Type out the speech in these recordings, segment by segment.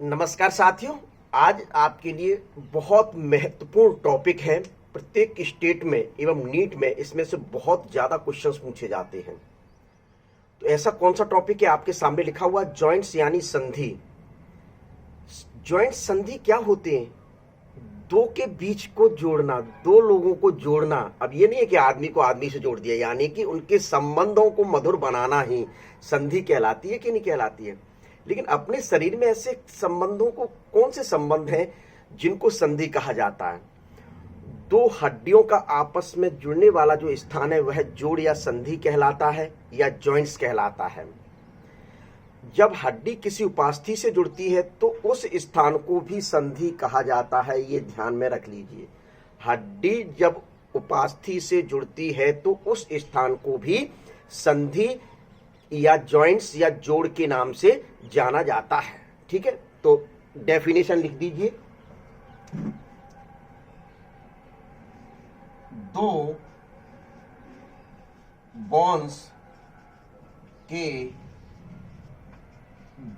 नमस्कार साथियों। आज आपके लिए बहुत महत्वपूर्ण टॉपिक है। प्रत्येक स्टेट में एवं नीट में इसमें से बहुत ज़्यादा क्वेश्चंस पूछे जाते हैं। तो ऐसा कौन सा टॉपिक है आपके सामने लिखा हुआ जॉइंट्स यानी संधि। जॉइंट संधि क्या होते हैं? दो के बीच को जोड़ना, दो लोगों को जोड़ना। अब ये नहीं है कि आदमी को आदमी से जोड़ दिया, यानी कि उनके संबंधों को मधुर बनाना ही संधि कहलाती है कि नहीं कहलाती है। लेकिन अपने शरीर में ऐसे संबंधों को, कौन से संबंध हैं जिनको संधि कहा जाता है? दो हड्डियों का आपस में जुड़ने वाला जो स्थान है वह जोड़ या संधि कहलाता है या जॉइंट्स कहलाता है। जब हड्डी किसी उपास्थि से जुड़ती है तो उस स्थान को भी संधि कहा जाता है, ये ध्यान में रख लीजिए। हड्डी जब उपास्थि से जुड़ती है तो उस स्थान को भी संधि या जॉइंट्स या जोड़ के नाम से जाना जाता है। ठीक है, तो डेफिनेशन लिख दीजिए। दो बोन्स के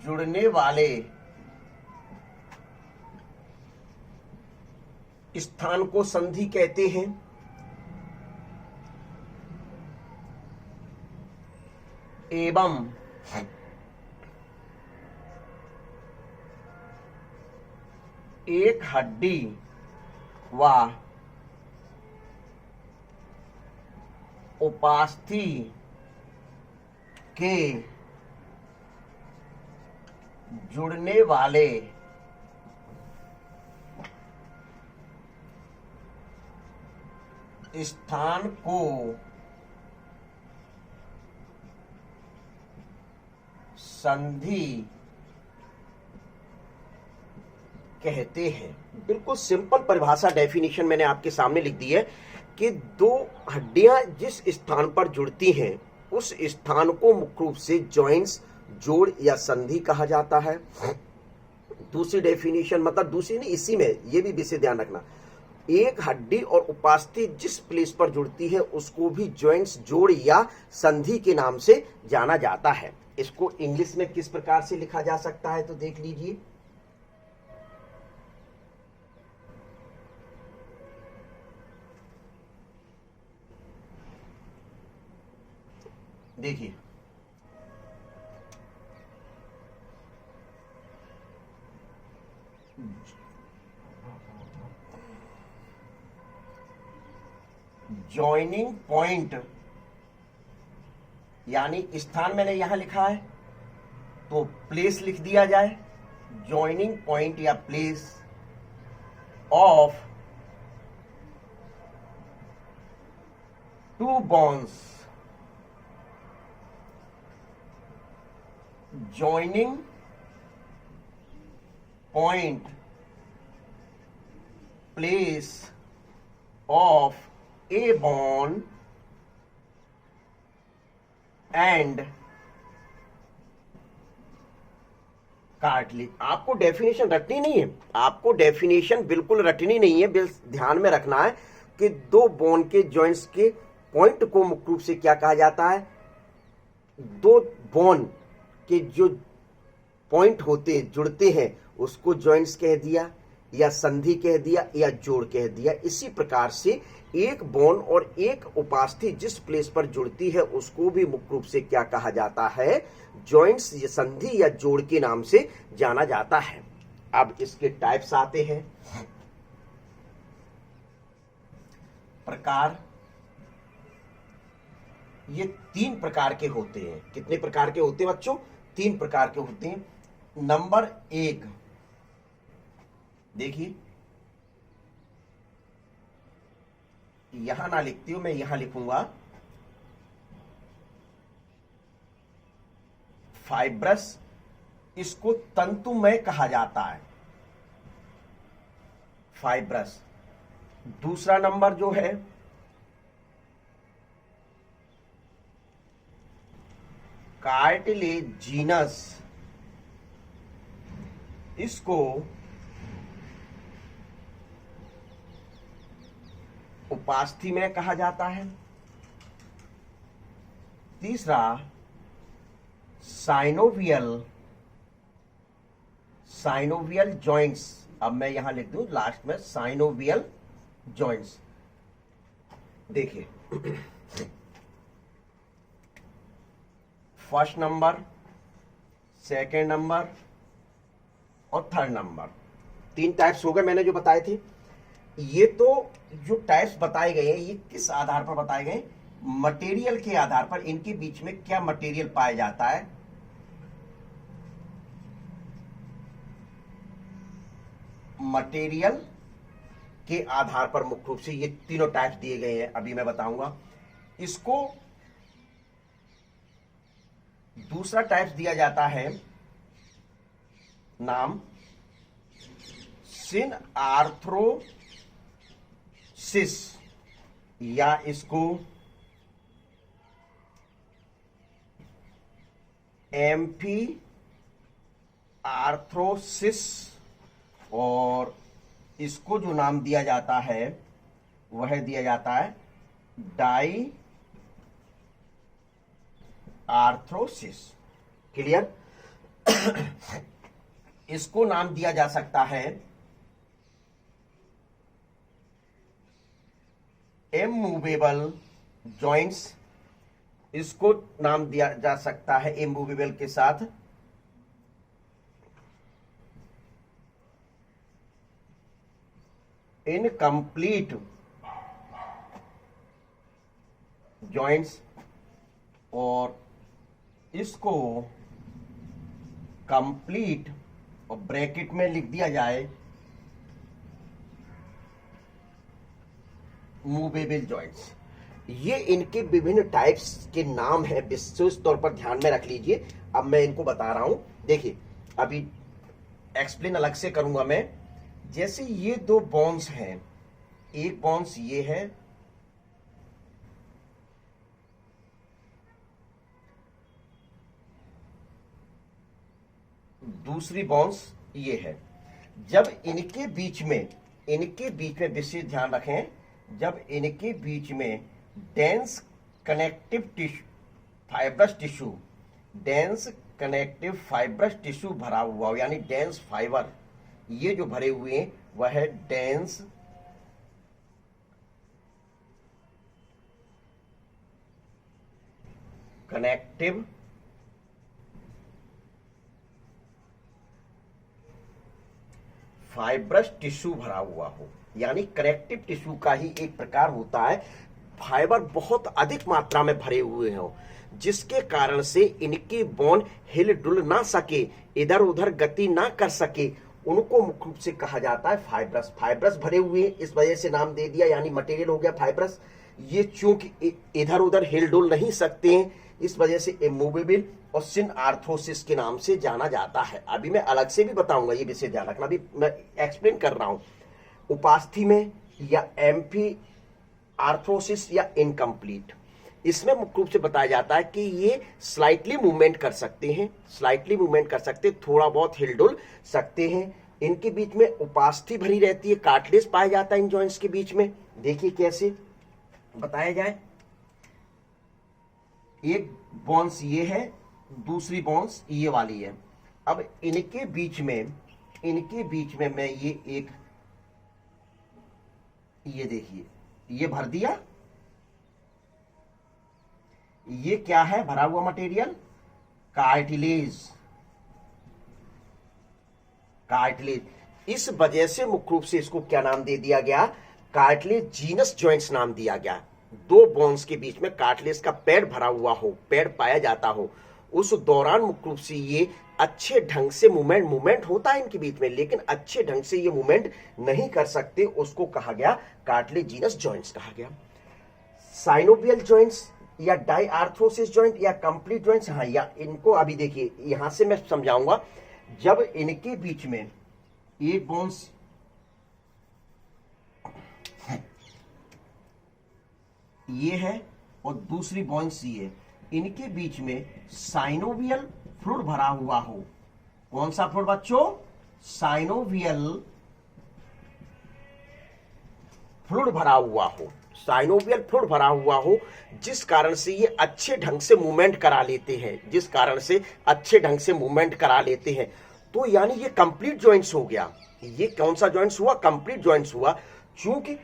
जुड़ने वाले स्थान को संधि कहते हैं। एवं एक हड्डी व उपास्थि के जुड़ने वाले स्थान को संधि कहते हैं। बिल्कुल सिंपल परिभाषा, डेफिनेशन मैंने आपके सामने लिख दी है कि दो हड्डियां जिस स्थान पर जुड़ती हैं उस स्थान को मुख्य रूप से जॉइंट्स, जोड़ या संधि कहा जाता है। दूसरी डेफिनेशन, मतलब दूसरी नहीं, इसी में ये भी विषय ध्यान रखना, एक हड्डी और उपास्थि जिस प्लेस पर जुड़ती है उसको भी जॉइंट्स, जोड़ या संधि के नाम से जाना जाता है। इसको इंग्लिश में किस प्रकार से लिखा जा सकता है तो देख लीजिए। देखिए, जॉइनिंग पॉइंट यानी स्थान मैंने यहां लिखा है तो प्लेस लिख दिया जाए। जॉइनिंग पॉइंट या place of two bones, joining point place of a bone and cartilage. आपको डेफिनेशन रटनी नहीं है, आपको डेफिनेशन बिल्कुल रटनी नहीं है, ध्यान में रखना है कि दो बोन के जॉइंट्स के पॉइंट को मुख्य रूप से क्या कहा जाता है? दो बोन के जो पॉइंट होते, जुड़ते हैं, उसको जॉइंट्स कह दिया या संधि कह दिया या जोड़ कह दिया। इसी प्रकार से एक बोन और एक उपास्थि जिस प्लेस पर जुड़ती है उसको भी मुख्य रूप से क्या कहा जाता है? जॉइंट्स, संधि या जोड़ के नाम से जाना जाता है। अब इसके टाइप्स आते हैं। प्रकार, ये तीन प्रकार के होते हैं। कितने प्रकार के होते हैं बच्चों? तीन प्रकार के होते हैं। नंबर एक, देखिए यहां ना लिखती हूं, मैं यहां लिखूंगा फाइब्रस। इसको तंतुमय कहा जाता है, फाइब्रस। दूसरा नंबर जो है कार्टिलेजिनस, इसको उपास्थि में कहा जाता है। तीसरा साइनोवियल साइनोवियल जॉइंट्स, अब मैं यहां लिख दूं लास्ट में साइनोवियल जॉइंट्स। देखिए फर्स्ट नंबर, सेकेंड नंबर और थर्ड नंबर, 3 टाइप्स हो गए मैंने जो बताए थे। ये तो जो टाइप्स बताए गए हैं ये किस आधार पर बताए गए? मटेरियल के आधार पर, इनके बीच में क्या मटेरियल पाया जाता है। मटेरियल के आधार पर मुख्य रूप से ये तीनों टाइप्स दिए गए हैं, अभी मैं बताऊंगा। इसको दूसरा टाइप्स दिया जाता है नाम सिन आर्थ्रोसिस, या इसको एम्फी आर्थ्रोसिस, और इसको जो नाम दिया जाता है वह दिया जाता है डाई आर्थ्रोसिस। क्लियर? इसको नाम दिया जा सकता है इमूवेबल जॉइंट्स, इसको नाम दिया जा सकता है इमूवेबल के साथ इनकम्प्लीट जॉइंट्स, और इसको कंप्लीट और ब्रैकेट में लिख दिया जाए मूवेबल जॉइंट्स। ये इनके विभिन्न टाइप्स के नाम हैं, विशेष तौर पर ध्यान में रख लीजिए। अब मैं इनको बता रहा हूं, देखिए अभी एक्सप्लेन अलग से करूंगा मैं। जैसे ये 2 बोन्स हैं, एक बोन्स ये है, दूसरी बोन्स ये है। जब इनके बीच में विशेष ध्यान रखें, जब इनके बीच में dense connective tissue, fibrous tissue, dense connective fibrous tissue भरा हुआ हो, यानी डेंस फाइबर ये जो भरे हुए हैं वह है डेंस कनेक्टिव फाइब्रस टिश्यू भरा हुआ हो, यानी कनेक्टिव टिश्यू का ही एक प्रकार होता है। फाइबर बहुत अधिक मात्रा में भरे हुए हो, जिसके कारण से इनके बोन हिल डुल ना सके, इधर उधर गति ना कर सके, उनको मुख्य रूप से कहा जाता है फाइब्रस। फाइब्रस भरे हुए इस वजह से नाम दे दिया, यानी मटेरियल हो गया फाइब्रस। ये चूंकि इधर उधर हिल डुल नहीं सकते हैं, इस वजह से इमूवेबल और सिन आर्थ्रोसिस के नाम से जाना जाता है। अभी मैं अलग से भी बताऊंगा, ये विषय ध्यान रखना, अभी मैं एक्सप्लेन कर रहा हूं। उपास्थि में या एम्फी आर्थ्रोसिस या इनकम्प्लीट, इसमें मुख्य रूप से बताया जाता है कि ये स्लाइटली मूवमेंट कर सकते हैं, थोड़ा बहुत हिलडुल सकते हैं। इनके बीच में उपास्थि भरी रहती है, कार्टिलेज पाया जाता है इन जॉइंट्स के बीच में। देखिए कैसे बताया जाए, एक बोन्स ये है, दूसरी बोन्स ये वाली है। अब इनके बीच में मैं ये देखिए, ये भर दिया, ये क्या है भरा हुआ मटेरियल? कार्टिलेज। इस वजह से मुख्य रूप से इसको क्या नाम दे दिया गया? कार्टिलेजिनस जॉइंट्स नाम दिया गया। 2 बोन्स के बीच में कार्टिलेज का पैड भरा हुआ हो, पैड पाया जाता हो, उस दौरान मुख्य रूप से ये अच्छे ढंग से मूवमेंट होता है इनके बीच में, लेकिन अच्छे ढंग से ये मूवमेंट नहीं कर सकते, उसको कहा गया कार्टिलेजिनस जॉइंट्स कहा गया। साइनोवियल जॉइंट्स या डाई आर्थ्रोसिस जॉइंट या कंप्लीट जॉइंट्स, हाँ, या इनको अभी देखिए यहां से मैं समझाऊंगा। जब इनके बीच में एक बोन्स ये है और दूसरी बोन्स ये, इनके बीच में साइनोवियल फ्लूइड भरा हुआ हो। कौन सा फ्लूइड बच्चों? साइनोवियल फ्लूइड भरा हुआ हो, साइनोवियल फ्लूइड भरा हुआ हो, जिस कारण से ये अच्छे ढंग से मूवमेंट करा लेते हैं, तो यानी ये कंप्लीट जॉइंट्स हो गया। ये कौन सा जॉइंट्स हुआ? कंप्लीट जॉइंट्स हुआ। चूंकि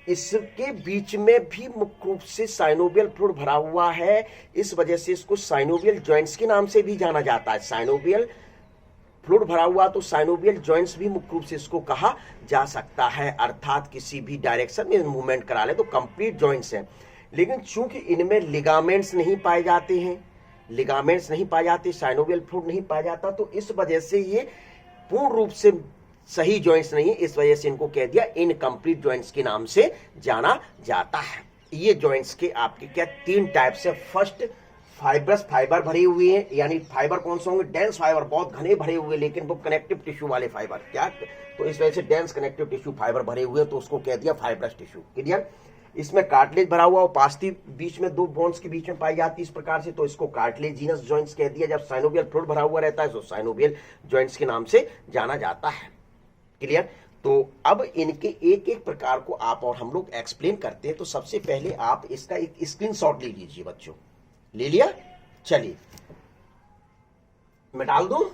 इसके बीच में भी मुख्य रूप से साइनोवियल फ्लूइड भरा हुआ है, इस वजह से इसको साइनोवियल जॉइंट्स के नाम से भी जाना जाता है। साइनोवियल फ्लूइड भरा हुआ तो साइनोवियल जॉइंट्स भी मुख्य रूप से इसको कहा जा सकता है, अर्थात किसी भी डायरेक्शन में मूवमेंट करा ले तो कंप्लीट जॉइंट्स है। लेकिन चूंकि इनमें लिगामेंट्स नहीं पाए जाते हैं, लिगामेंट्स नहीं पाए जाते, साइनोवियल फ्लूइड नहीं पाया जाता, तो इस वजह से ये पूर्ण रूप से सही जॉइंट्स नहीं है। इस वजह से इनको कह दिया इनकम्प्लीट जॉइंट्स के नाम से जाना जाता है। ये जॉइंट्स के आपके क्या 3 टाइप्स है। फर्स्ट, फाइब्रस फाइबर भरे हुए हैं, यानी फाइबर कौन से होंगे? डेंस फाइबर, बहुत घने भरे हुए, लेकिन वो कनेक्टिव टिश्यू वाले फाइबर। क्या? तो इस वजह से डेंस कनेक्टिव टिश्यू फाइबर भरे हुए, तो उसको कह दिया फाइब्रस टिश्यू। क्लियर? इसमें कार्टिलेज भरा हुआ, ओपासिटी बीच में 2 बोन्स के बीच में पाई जाती है इस प्रकार से, तो इसको कार्टिलेजिनस जॉइंट्स कह दिया। जब साइनोवियल फ्लूइड भरा हुआ रहता है तो साइनोवियल जॉइंट्स के नाम से जाना जाता है। क्लियर? तो अब इनके एक एक प्रकार को आप और हम लोग एक्सप्लेन करते हैं। तो सबसे पहले आप इसका एक स्क्रीनशॉट ले लीजिए बच्चों। ले लिया? चलिए मैं डाल दूं।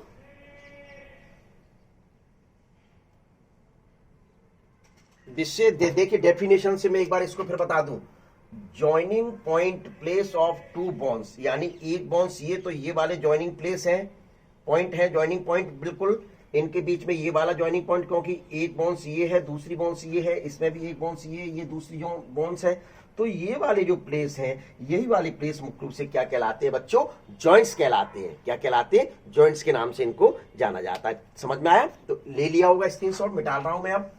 जिससे देखिए डेफिनेशन से मैं एक बार इसको फिर बता दूं। Joining point place of 2 bones, यानी एक बोन्स ये, तो ये वाले जॉइनिंग प्लेस है, पॉइंट है, जॉइनिंग पॉइंट बिल्कुल इनके बीच में ये वाला जॉइनिंग पॉइंट, क्योंकि एक बोन्स ये है, दूसरी बोन्स ये है, इसमें भी एक बोन्स ये दूसरी जो बोन्स है, तो ये वाले जो प्लेस हैं, यही वाले प्लेस मुख्य रूप से क्या कहलाते हैं बच्चों? जॉइंट्स कहलाते हैं। क्या कहलाते हैं? जॉइंट्स के नाम से इनको जाना जाता है। समझ में आया? तो ले लिया होगा स्क्रीनशॉट, मैं डाल रहा हूं मैं अब।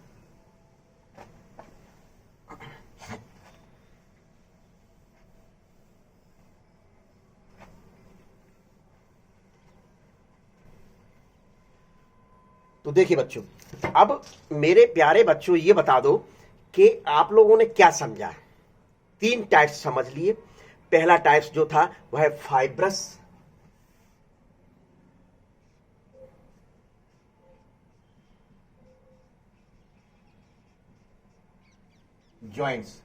तो देखिए बच्चों, अब मेरे प्यारे बच्चों ये बता दो कि आप लोगों ने क्या समझा। 3 टाइप्स समझ लिए। पहला टाइप्स जो था वह है फाइब्रस जॉइंट्स,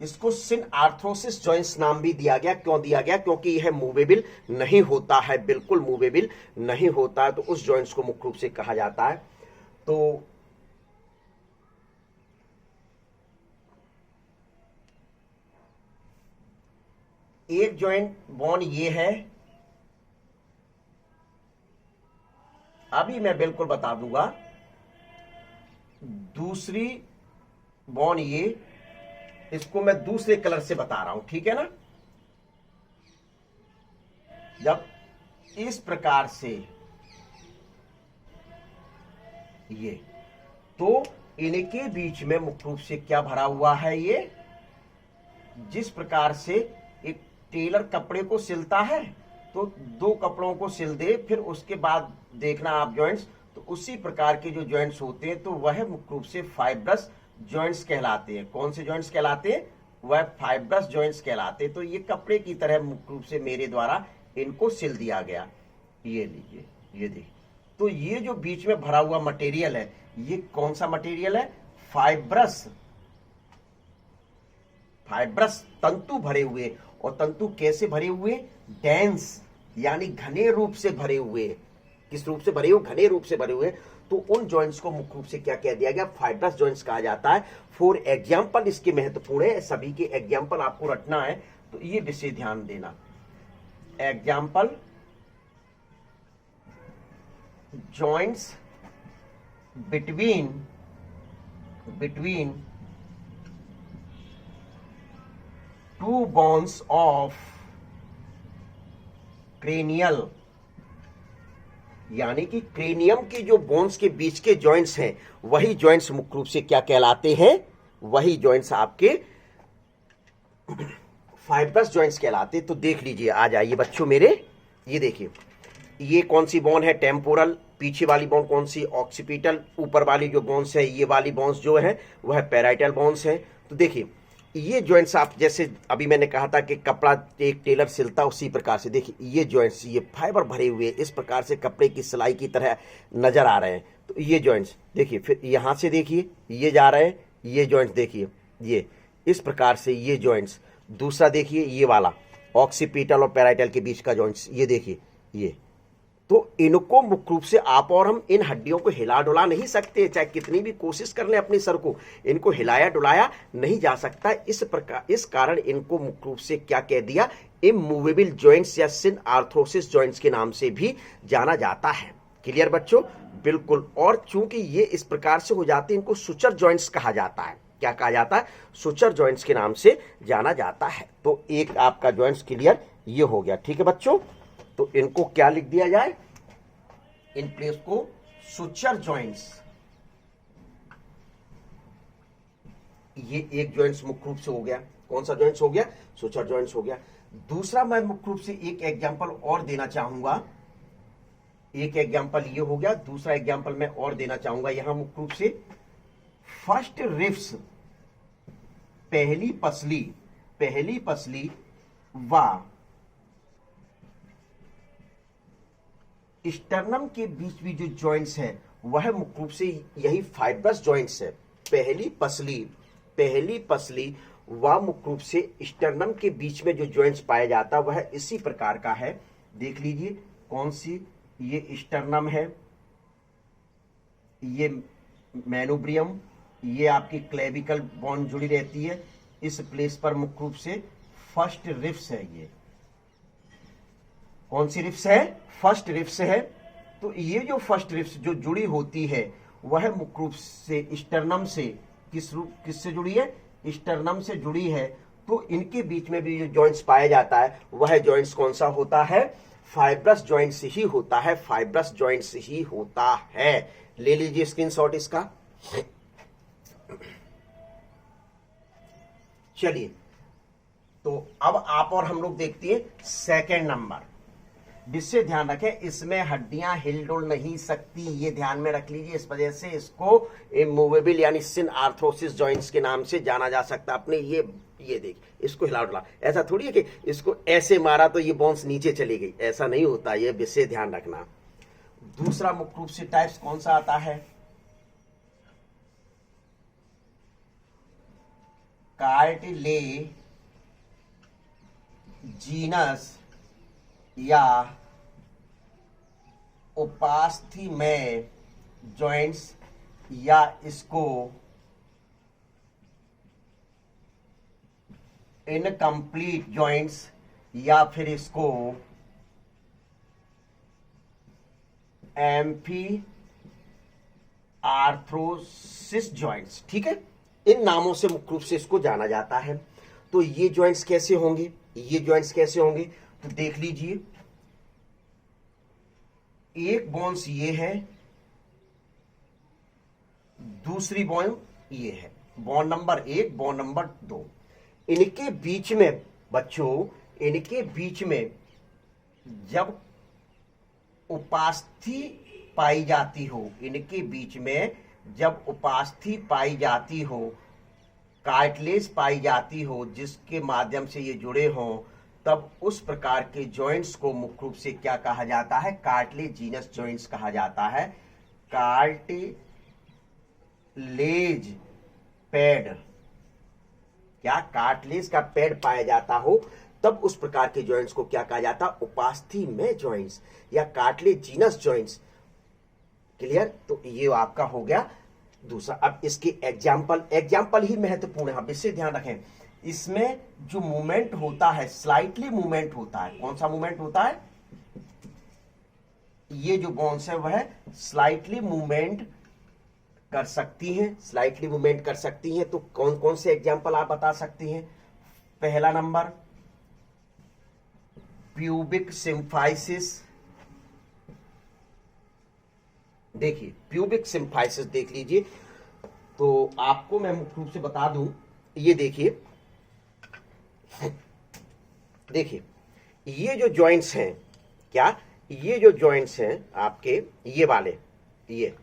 इसको सिन आर्थ्रोसिस जॉइंट्स नाम भी दिया गया। क्यों दिया गया? क्योंकि यह मूवेबल नहीं होता है, बिल्कुल मूवेबल नहीं होता है, तो उस जॉइंट्स को मुख्य रूप से कहा जाता है। तो एक जॉइंट बोन ये है, अभी मैं बिल्कुल बता दूंगा। दूसरी बोन ये, इसको मैं दूसरे कलर से बता रहा हूं, ठीक है ना? जब इस प्रकार से ये, तो इनके बीच में मुख्य रूप से क्या भरा हुआ है? ये जिस प्रकार से एक टेलर कपड़े को सिलता है, तो 2 कपड़ों को सिल दे, फिर उसके बाद देखना आप जॉइंट्स, तो उसी प्रकार के जो जॉइंट्स होते हैं तो वह मुख्य रूप से फाइब्रस जॉइंट्स कहलाते हैं। कौन से जॉइंट्स कहलाते हैं? वह फाइब्रस जॉइंट्स कहलाते हैं। तो ये कपड़े की तरह मुख्य रूप से मेरे द्वारा इनको सिल दिया गया। ये लीजिए, ये देखिए, तो ये जो बीच में भरा हुआ मटेरियल है, ये कौन सा मटेरियल है? फाइब्रस, फाइब्रस तंतु भरे हुए। और तंतु कैसे भरे हुए? डेंस, यानी घने रूप से भरे हुए। किस रूप से भरे हुए? घने रूप से भरे हुए। तो उन जॉइंट्स को मुख्य रूप से क्या कह दिया गया? फाइब्रस जॉइंट्स कहा जाता है। फॉर एग्जाम्पल, इसके महत्वपूर्ण है, सभी के एग्जाम्पल आपको रटना है, तो ये विषय ध्यान देना। Example, joints between two bones of cranial, यानी कि क्रेनियम के जो बोन्स के बीच के जॉइंट्स हैं, वही जॉइंट्स मुख्य रूप से क्या कहलाते हैं? वही जॉइंट्स आपके फाइब्रस जॉइंट्स कहलाते। तो देख लीजिए, आ जाइए बच्चों मेरे, ये देखिए, ये कौन सी बोन है? टेम्पोरल। पीछे वाली बोन कौन सी? ऑक्सीपिटल। ऊपर वाली जो बोन्स है, ये वाली बोन्स जो है वह पैराइटल बोन्स है। तो देखिए, ये जॉइंट्स आप जैसे अभी मैंने कहा था कि कपड़ा एक टेलर सिलता, उसी प्रकार से देखिए ये जॉइंट्स, ये फाइबर भरे हुए इस प्रकार से कपड़े की सिलाई की तरह नजर आ रहे हैं। तो ये जॉइंट्स देखिए, फिर यहां से देखिए ये जा रहे हैं, ये जॉइंट्स देखिए, ये इस प्रकार से ये जॉइंट्स। दूसरा देखिए ये वाला ऑक्सीपिटल और पैराइटल के बीच का जॉइंट्स, ये देखिए, ये तो इनको मुख्य रूप से आप और हम इन हड्डियों को हिला डुला नहीं सकते, चाहे कितनी भी कोशिश कर लें अपने सर को, इनको हिलाया डुलाया नहीं जा सकता। इस कारण इनको मुख्य रूप से क्या कह दिया, इमूवेबल जॉइंट्स या सिन आर्थरोसिस जॉइंट्स के नाम से भी जाना जाता है। क्लियर बच्चों? बिल्कुल। और चूंकि ये इस प्रकार से हो जाते हैं, इनको सुचर जॉइंट्स कहा जाता है। क्या कहा जाता है? सुचर जॉइंट्स के नाम से जाना जाता है। तो एक आपका जॉइंट्स क्लियर ये हो गया। ठीक है बच्चों, तो इनको क्या लिख दिया जाए, इन प्लेस को सुचर जॉइंट्स। ये एक जॉइंट्स मुख्य रूप से हो गया। कौन सा जॉइंट्स हो गया? सुचर जॉइंट्स हो गया। दूसरा मैं मुख्य रूप से एक एग्जांपल और देना चाहूंगा। एक एग्जांपल ये हो गया, दूसरा एग्जांपल मैं और देना चाहूंगा यहां मुख्य रूप से फर्स्ट रिब्स, पहली पसली व स्टर्नम के बीच भी जो जॉइंट्स है वह मुख्य रूप से यही फाइब्रस जॉइंट्स है। पहली पसली व मुख्य रूप से स्टर्नम के बीच में जो जॉइंट्स पाया जाता है वह इसी प्रकार का है। देख लीजिए कौन सी, ये स्टर्नम है, ये मेनोब्रियम, ये आपकी क्लेविकल बोन जुड़ी रहती है। इस प्लेस पर मुख्य रूप से फर्स्ट रिब्स है। ये कौन सी रिब्स है? फर्स्ट रिब्स है। तो ये जो फर्स्ट रिब्स जो जुड़ी होती है वह मुख्य रूप से स्टर्नम से किससे जुड़ी है? स्टर्नम से जुड़ी है। तो इनके बीच में भी जो जॉइंट्स पाया जाता है वह जॉइंट्स कौन सा होता है? फाइब्रस जॉइंट्स ही होता है, फाइब्रस जॉइंट्स ही होता है। ले लीजिए स्क्रीनशॉट इसका। चलिए, तो अब आप और हम लोग देखते हैं सेकंड नंबर। जिससे ध्यान रखें, इसमें हड्डियां हिल डुल नहीं सकती, ये ध्यान में रख लीजिए। इस वजह से इसको इमूवेबल यानी सिन आर्थरोसिस जॉइंट्स के नाम से जाना जा सकता है। अपने ये देख, इसको हिला डुला, ऐसा थोड़ी है कि इसको ऐसे मारा तो ये बोन्स नीचे चली गई, ऐसा नहीं होता, ये विषय ध्यान रखना। दूसरा मुख्य रूप से टाइप्स कौन सा आता है? कार्टिलेजिनस या उपास्थि जॉइंट्स, या इसको इनकम्प्लीट जॉइंट्स, या फिर इसको एम्फी आर्थरोसिस जॉइंट्स। ठीक है, इन नामों से मुख्य रूप से इसको जाना जाता है। तो ये जॉइंट्स कैसे होंगे? ये जॉइंट्स कैसे होंगे? तो देख लीजिए, एक बोन्स ये है, दूसरी बोन ये है, बोन नंबर 1, बोन नंबर 2। इनके बीच में बच्चों, इनके बीच में जब उपास्थि पाई जाती हो, इनके बीच में जब उपास्थि पाई जाती हो, कार्टिलेज पाई जाती हो जिसके माध्यम से ये जुड़े हों, तब उस प्रकार के जॉइंट्स को मुख्य रूप से क्या कहा जाता है? कार्टिलेजिनस जॉइंट्स कहा जाता है। कार्टिलेज पैड, क्या कार्टिलेज का पैड पाया जाता हो तब उस प्रकार के जॉइंट्स को क्या कहा जाता है? उपास्थि में जॉइंट्स या कार्टिलेजिनस जॉइंट्स। क्लियर? तो ये आपका हो गया दूसरा। अब इसके एग्जाम्पल ही महत्वपूर्ण है, इससे ध्यान रखें। इसमें जो मूवमेंट होता है, स्लाइटली मूवमेंट होता है। कौन सा मूवमेंट होता है? ये जो बोन्स है वह स्लाइटली मूवमेंट कर सकती हैं, स्लाइटली मूवमेंट कर सकती हैं। तो कौन कौन से एग्जाम्पल आप बता सकती हैं? पहला नंबर प्यूबिक सिम्फाइसिस। देखिए प्यूबिक सिम्फाइसिस देख लीजिए, तो आपको मैं मुख्य रूप से बता दूं, ये देखिए ये जो जॉइंट्स हैं, क्या ये जो जॉइंट्स हैं आपके ये वाले, ये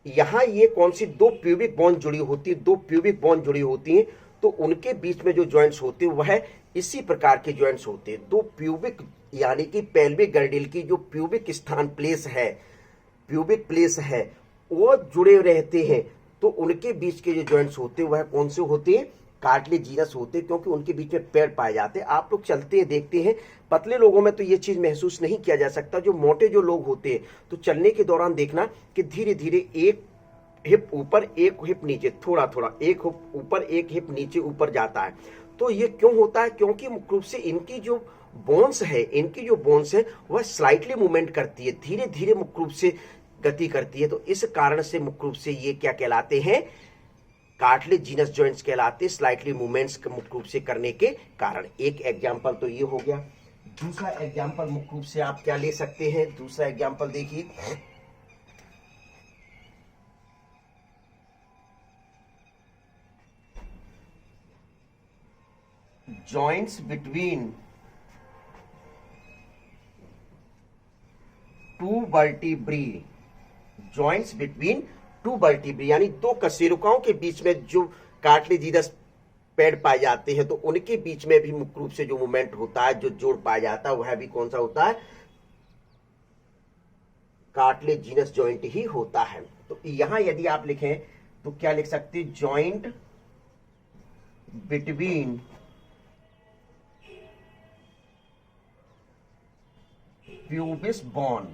यहां ये कौन सी दो प्यूबिक बोन जुड़ी होती है, दो प्यूबिक बोन जुड़ी होती हैं। तो उनके बीच में जो जॉइंट्स होते हैं वह इसी प्रकार के जॉइंट्स होते हैं। दो प्यूबिक यानी कि पेल्विक गर्डिल की जो प्यूबिक स्थान प्लेस है, प्यूबिक प्लेस है, वो जुड़े रहते हैं। तो उनके बीच के जो जॉइंट्स होते हैं वह कौन से होते हैं? कार्टिलेजिनस होते, क्योंकि उनके बीच में पेड़ पाए जाते हैं। आप लोग चलते हैं, देखते हैं, पतले लोगों में तो ये चीज महसूस नहीं किया जा सकता। जो मोटे जो लोग होते हैं तो चलने के दौरान देखना कि धीरे धीरे एक हिप ऊपर एक हिप नीचे, थोड़ा थोड़ा एक हिप ऊपर एक हिप नीचे ऊपर जाता है। तो ये क्यों होता है? क्योंकि मुख्य रूप से इनकी जो बोन्स है वह स्लाइटली मूवमेंट करती है, धीरे धीरे मुख्य रूप से गति करती है। तो इस कारण से मुख्य रूप से ये क्या कहलाते हैं? कार्टिलेजिनस जॉइंट्स कहलाते हैं, स्लाइटली मूवमेंट्स मुख्य रूप से करने के कारण। एक एग्जांपल तो ये हो गया। दूसरा एग्जांपल मुख्य रूप से आप क्या ले सकते हैं? दूसरा एग्जांपल देखिए, joints between two vertebrae, joints between two vertebrae यानी दो कशेरुकाओं के बीच में जो कार्टिलेजिनस पेड़ पाए जाते हैं, तो उनके बीच में भी मुख्य रूप से जो मूवमेंट होता है, जो जोड़ पाया जाता है, वह भी कौन सा होता है? कार्टिलेजिनस जॉइंट ही होता है। तो यहां यदि आप लिखें तो क्या लिख सकते? Joint between pubis bone,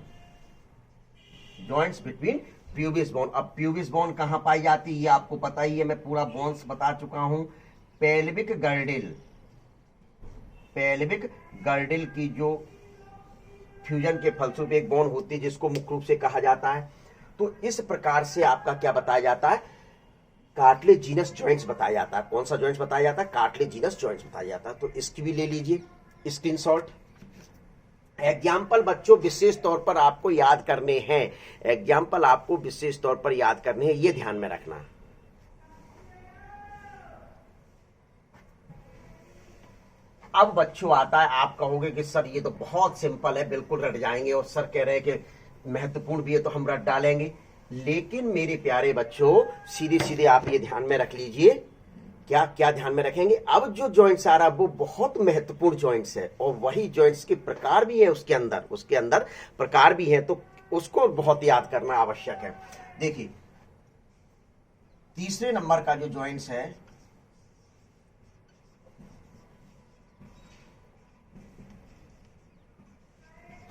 joints between pubis bone. अब प्यूबिस बोन कहां पाई जाती है ये आपको पता ही है, मैं पूरा बोन्स बता चुका हूं। पेल्विक गर्डिल, पेल्विक गर्डिल की जो फ्यूजन के फलस्वरूप एक बोन होती है जिसको मुख्य रूप से कहा जाता है। तो इस प्रकार से आपका क्या बताया जाता है? कार्टिलेजिनस जॉइंट्स बताया जाता है। कौन सा जॉइंट्स बताया जाता है? कार्टिलेजिनस जॉइंट्स बताया जाता है। तो इसकी भी ले लीजिए स्क्रीनशॉट। एग्जाम्पल बच्चों विशेष तौर पर आपको याद करने हैं, एग्जाम्पल आपको विशेष तौर पर याद करने हैं, ये ध्यान में रखना। अब बच्चों आता है, आप कहोगे कि सर ये तो बहुत सिंपल है, बिल्कुल रट जाएंगे, और सर कह रहे हैं कि महत्वपूर्ण भी है तो हम रट डालेंगे। लेकिन मेरे प्यारे बच्चों सीधे सीधे आप ये ध्यान में रख लीजिए, क्या क्या ध्यान में रखेंगे? अब जो जॉइंट्स आ रहा है वो बहुत महत्वपूर्ण जॉइंट्स है, और वही जॉइंट्स के प्रकार भी है, उसके अंदर प्रकार भी है, तो उसको बहुत याद करना आवश्यक है। देखिए तीसरे नंबर का जो जॉइंट्स है,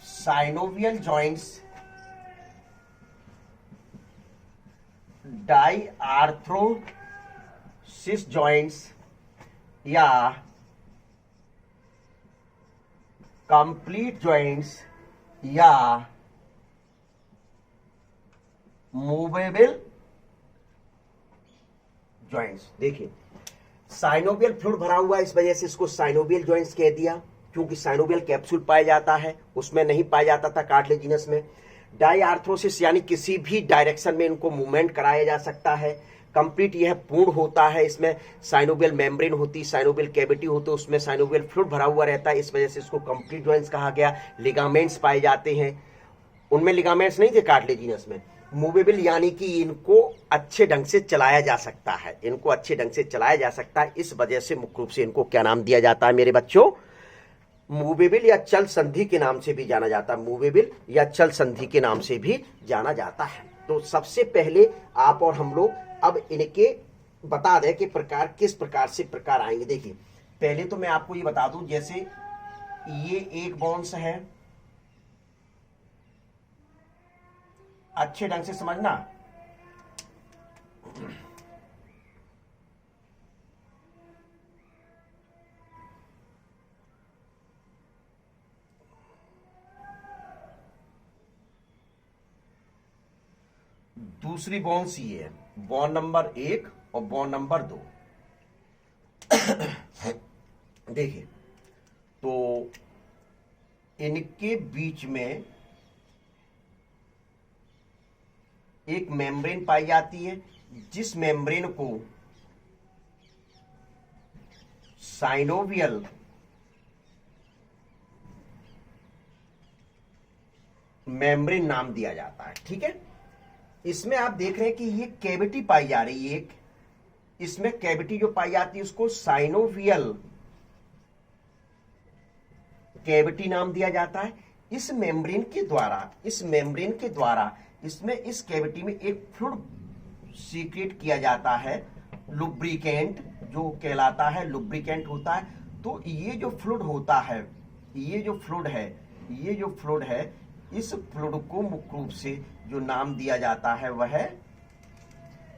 साइनोवियल जॉइंट्स, डाईआर्थ्रोसिस जॉइंट्स या कंप्लीट जॉइंट्स या मूवेबल जॉइंट्स। देखिए साइनोवियल फ्लूइड भरा हुआ है, इस वजह से इसको साइनोवियल जॉइंट्स कह दिया, क्योंकि साइनोवियल कैप्सूल पाया जाता है, उसमें नहीं पाया जाता था कार्टिलेजिनस में। डाईआर्थ्रोसिस यानी किसी भी डायरेक्शन में इनको मूवमेंट कराया जा सकता है। कंप्लीट यह पूर्ण होता है, इसमें साइनोवियल मेम्ब्रेन होती, साइनोवियल कैविटी होती, उसमें साइनोवियल फ्लूइड भरा हुआ रहता है, इस वजह से इसको कंप्लीट जॉइंट्स कहा गया। लिगामेंट्स पाए जाते हैं, उनमें लिगामेंट्स नहीं थे कार्टिलेजिनस में। मूवेबल यानी कि इनको अच्छे ढंग से चलाया जा सकता है, इनको अच्छे ढंग से चलाया जा सकता है, इस वजह से मुख्य रूप से इनको क्या नाम दिया जाता है मेरे बच्चों? मूवेबल या चल संधि के नाम से भी जाना जाता है, मूवेबल या चल संधि के नाम से भी जाना जाता है। तो सबसे पहले आप और हम लोग अब इनके बता दें कि प्रकार किस प्रकार से प्रकार आएंगे। देखिए पहले तो मैं आपको ये बता दूं, जैसे ये एक बोन्स है, अच्छे ढंग से समझना। दूसरी बोन्स ये है, बोन नंबर 1 और बोन नंबर 2। देखिए तो इनके बीच में एक मेम्ब्रेन पाई जाती है, जिस मेम्ब्रेन को साइनोवियल मेम्ब्रेन नाम दिया जाता है। ठीक है, इसमें आप देख रहे हैं कि ये कैविटी पाई जा रही है, एक इसमें कैविटी जो पाई जाती है उसको साइनोवियल कैविटी नाम दिया जाता है। इस मेम्ब्रेन के द्वारा इसमें इस कैविटी में एक फ्लूइड सीक्रेट किया जाता है, लुब्रिकेंट, जो कहलाता है लुब्रिकेंट होता है। तो ये जो फ्लूइड होता है, ये जो फ्लूइड है, इस फ्लूइड को मुख्य रूप से जो नाम दिया जाता है वह है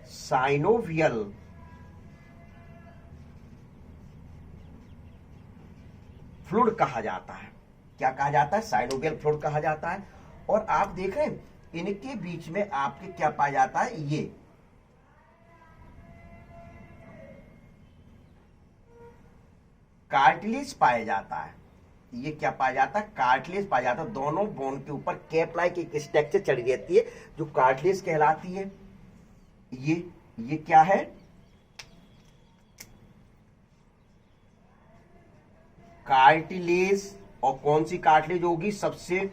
साइनोवियल फ्लूइड कहा जाता है। क्या कहा जाता है? साइनोवियल फ्लूइड कहा जाता है। और आप देख रहे हैं इनके बीच में आपके क्या पाया जाता है? ये कार्टिलेज पाया जाता है। ये क्या पाया जाता है? कार्टिलेज पाया जाता है। दोनों बोन के ऊपर कैप लाइक एक स्ट्रक्चर चढ़ी रहती है जो कार्टिलेज कहलाती है। ये क्या है? कार्टिलेज। और कौन सी कार्टिलेज होगी? सबसे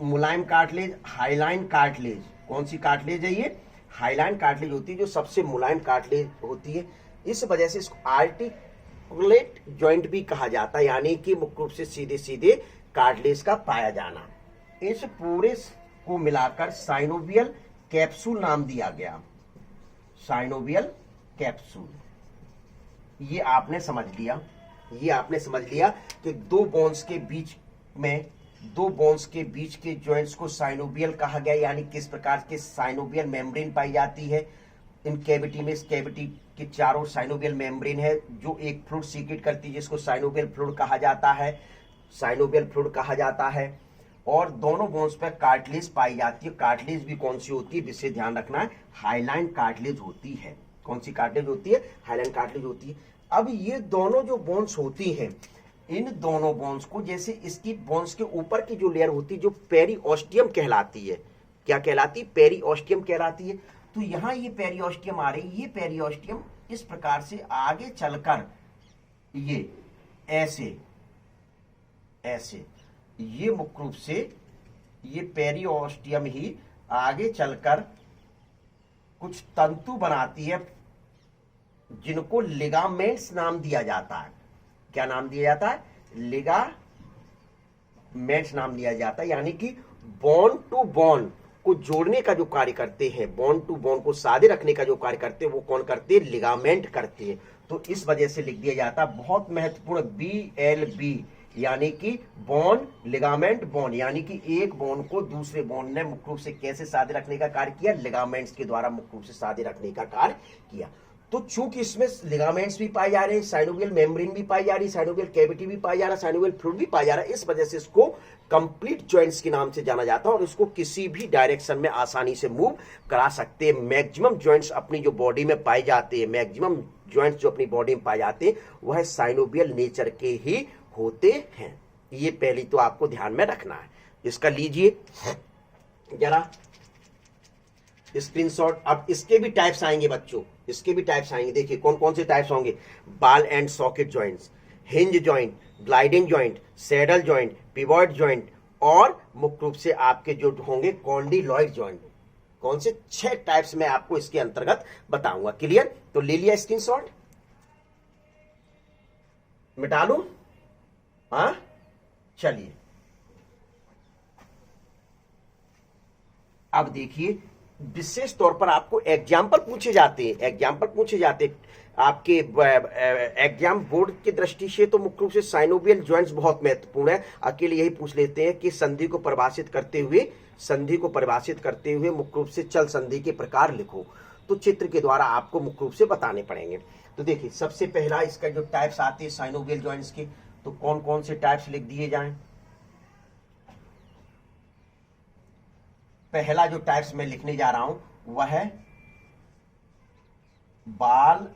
मुलायम कार्टिलेज, हाइलाइन कार्टिलेज। कौन सी कार्टिलेज है ये? हाइलाइन कार्टिलेज होती है, जो सबसे मुलायम कार्टिलेज होती है। इस वजह से इसको आर्टिकुलेट जॉइंट भी कहा जाता है, यानी कि मुख्य रूप से सीधे सीधे कार्टिलेज का पाया जाना। इस पूरे को मिलाकर साइनोवियल कैप्सूल नाम दिया गया। Synovial capsule. ये आपने समझ लिया कि दो बोन्स के बीच के जॉइंट्स को साइनोवियल कहा गया, यानी किस प्रकार के साइनोवियल मेम्ब्रेन पाई जाती है इन कैविटी में। इस कैविटी के चारों साइनोवियल मेम्ब्रेन है जो एक फ्लूइड सीक्रेट करती है, जिसको साइनोवियल फ्लूइड कहा जाता है। और दोनों बोन्स पर कार्टिलेज पाई जाती है। कार्टिलेज भी कौन सी होती है, जिससे ध्यान रखना है, हाइलाइन कार्टिलेज होती है। कौन सी कार्टिलेज होती है? हाइलाइन कार्टिलेज होती है। अब ये दोनों जो बोन्स होती हैं, इन दोनों बोन्स को, जैसे इसकी बोन्स के ऊपर की जो लेयर होती है जो पेरिओस्टियम कहलाती है। क्या कहलाती है? पेरिओस्टियम कहलाती है। तो यहां ये पेरिओस्टियम आ रही है। ये पेरिओस्टियम इस प्रकार से आगे चलकर ये ऐसे ये मुख्य रूप से ये पेरिओस्टियम ही आगे चलकर कुछ तंतु बनाती है, जिनको लिगामेंट्स नाम दिया जाता है। क्या नाम दिया जाता है? लिगामेंट्स नाम दिया जाता है, यानी कि बोन टू बोन को जोड़ने का जो कार्य करते हैं, बोन टू बोन को सादे रखने का जो कार्य करते हैं, वो कौन करते हैं? लिगामेंट करते हैं। तो इस वजह से लिख दिया जाता है, बहुत महत्वपूर्ण, BLB, यानी कि बोन लिगामेंट बोन, यानी कि एक बोन को दूसरे बोन ने मुख्य रूप से कैसे सादे रखने का कार्य किया? लिगामेंट्स के द्वारा मुख्य रूप से सादे रखने का कार्य किया। तो चूंकि इसमें लिगामेंट्स भी पाए जा रहे हैं, साइनोवियल मेम्ब्रेन भी पाई जा रही है, साइनोवियल कैविटी भी पाया जा रहा है, साइनोवियल फ्लूइड भी पाया जा रहा है, इस वजह से इसको कंप्लीट जॉइंट्स के नाम से जाना जाता है। और इसको किसी भी डायरेक्शन में आसानी से मूव करा सकते हैं। मैक्सिमम जॉइंट्स अपनी जो बॉडी में पाए जाते हैं, मैक्सिमम जॉइंट्स जो अपनी बॉडी में पाए जाते हैं, वह साइनोवियल नेचर के ही होते हैं। ये पहली तो आपको ध्यान में रखना है। इसका लीजिए जरा स्क्रीनशॉट। अब इसके भी टाइप्स आएंगे बच्चों, इसके भी टाइप्स आएंगे। देखिए कौन कौन से टाइप्स होंगे? Ball and socket joints, hinge joint, gliding joint, saddle joint, pivot joint, और मुख्य रूप से आपके जो होंगे कॉन्डिलॉइड जॉइंट। कौन से 6 टाइप्स में आपको इसके अंतर्गत बताऊंगा। क्लियर? तो ले लिया स्क्रीनशॉट? मिटा लूं? हाँ, चलिए अब देखिए, विशेष तौर पर आपको एग्जाम्पल पूछे जाते हैं आपके एग्जाम बोर्ड की दृष्टि से। तो मुख्य रूप से साइनोवियल जॉइंट्स बहुत महत्वपूर्ण है। अकेले यही पूछ लेते हैं कि संधि को परिभाषित करते हुए मुख्य रूप से चल संधि के प्रकार लिखो। तो चित्र के द्वारा आपको मुख्य रूप से बताने पड़ेंगे। तो देखिए सबसे पहला इसका जो टाइप्स आते हैं साइनोवियल जॉइंट्स के, तो कौन कौन से टाइप्स लिख दिए जाएं। पहला जो टाइप्स मैं लिखने जा रहा हूं वह है बॉल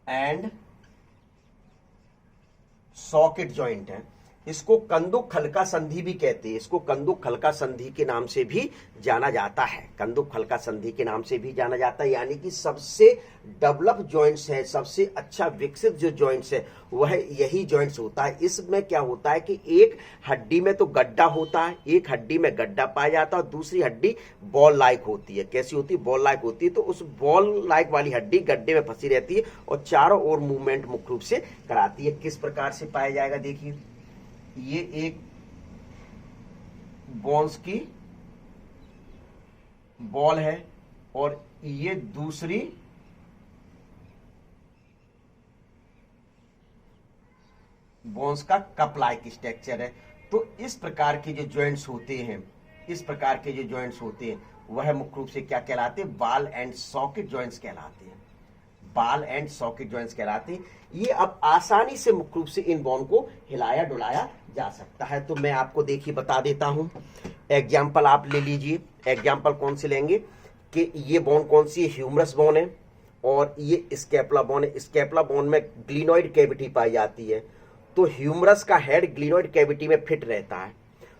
एंड सॉकेट जॉइंट है। इसको कंदुक हल्का संधि भी कहते हैं। इसको कंदुक हल्का संधि के नाम से भी जाना जाता है। कंदुक हल्का संधि के नाम से भी जाना जाता है, यानी कि सबसे डेवलप जॉइंट्स है, सबसे अच्छा विकसित जो जॉइंट्स है वह यही जॉइंट्स होता है। इसमें क्या होता है कि एक हड्डी में तो गड्ढा होता है, एक हड्डी में गड्ढा पाया जाता है, और दूसरी हड्डी बॉल लाइक होती है। कैसी होती है? बॉल लाइक होती है। तो उस बॉल लाइक वाली हड्डी गड्ढे में फंसी रहती है और चारों ओर मूवमेंट मुख्य रूप से कराती है। किस प्रकार से पाया जाएगा? देखिए, ये एक बोन्स की बॉल है और ये दूसरी बोन्स का कप लाइक स्ट्रक्चर है। तो इस प्रकार के जो जॉइंट्स होते हैं, इस प्रकार के जो जॉइंट्स होते हैं वह मुख्य रूप से क्या कहलाते हैं? बॉल एंड सॉकेट जॉइंट्स कहलाते हैं। बॉल एंड सॉकेट जॉइंट्स कहलाते हैं। ये अब आसानी से मुख्य रूप से इन बोन को हिलाया डुलाया जा सकता है। तो मैं आपको देखिए बता देता हूं, एग्जाम्पल आप ले लीजिए। एग्जाम्पल कौन से लेंगे कि ये बोन कौन सी है? ह्यूमरस बोन है और ये स्कैपुला बोन है। स्कैपुला बोन में ग्लिनोइड कैविटी पाई जाती है, तो ह्यूमरस का हेड ग्लिनोइड कैविटी में फिट रहता है।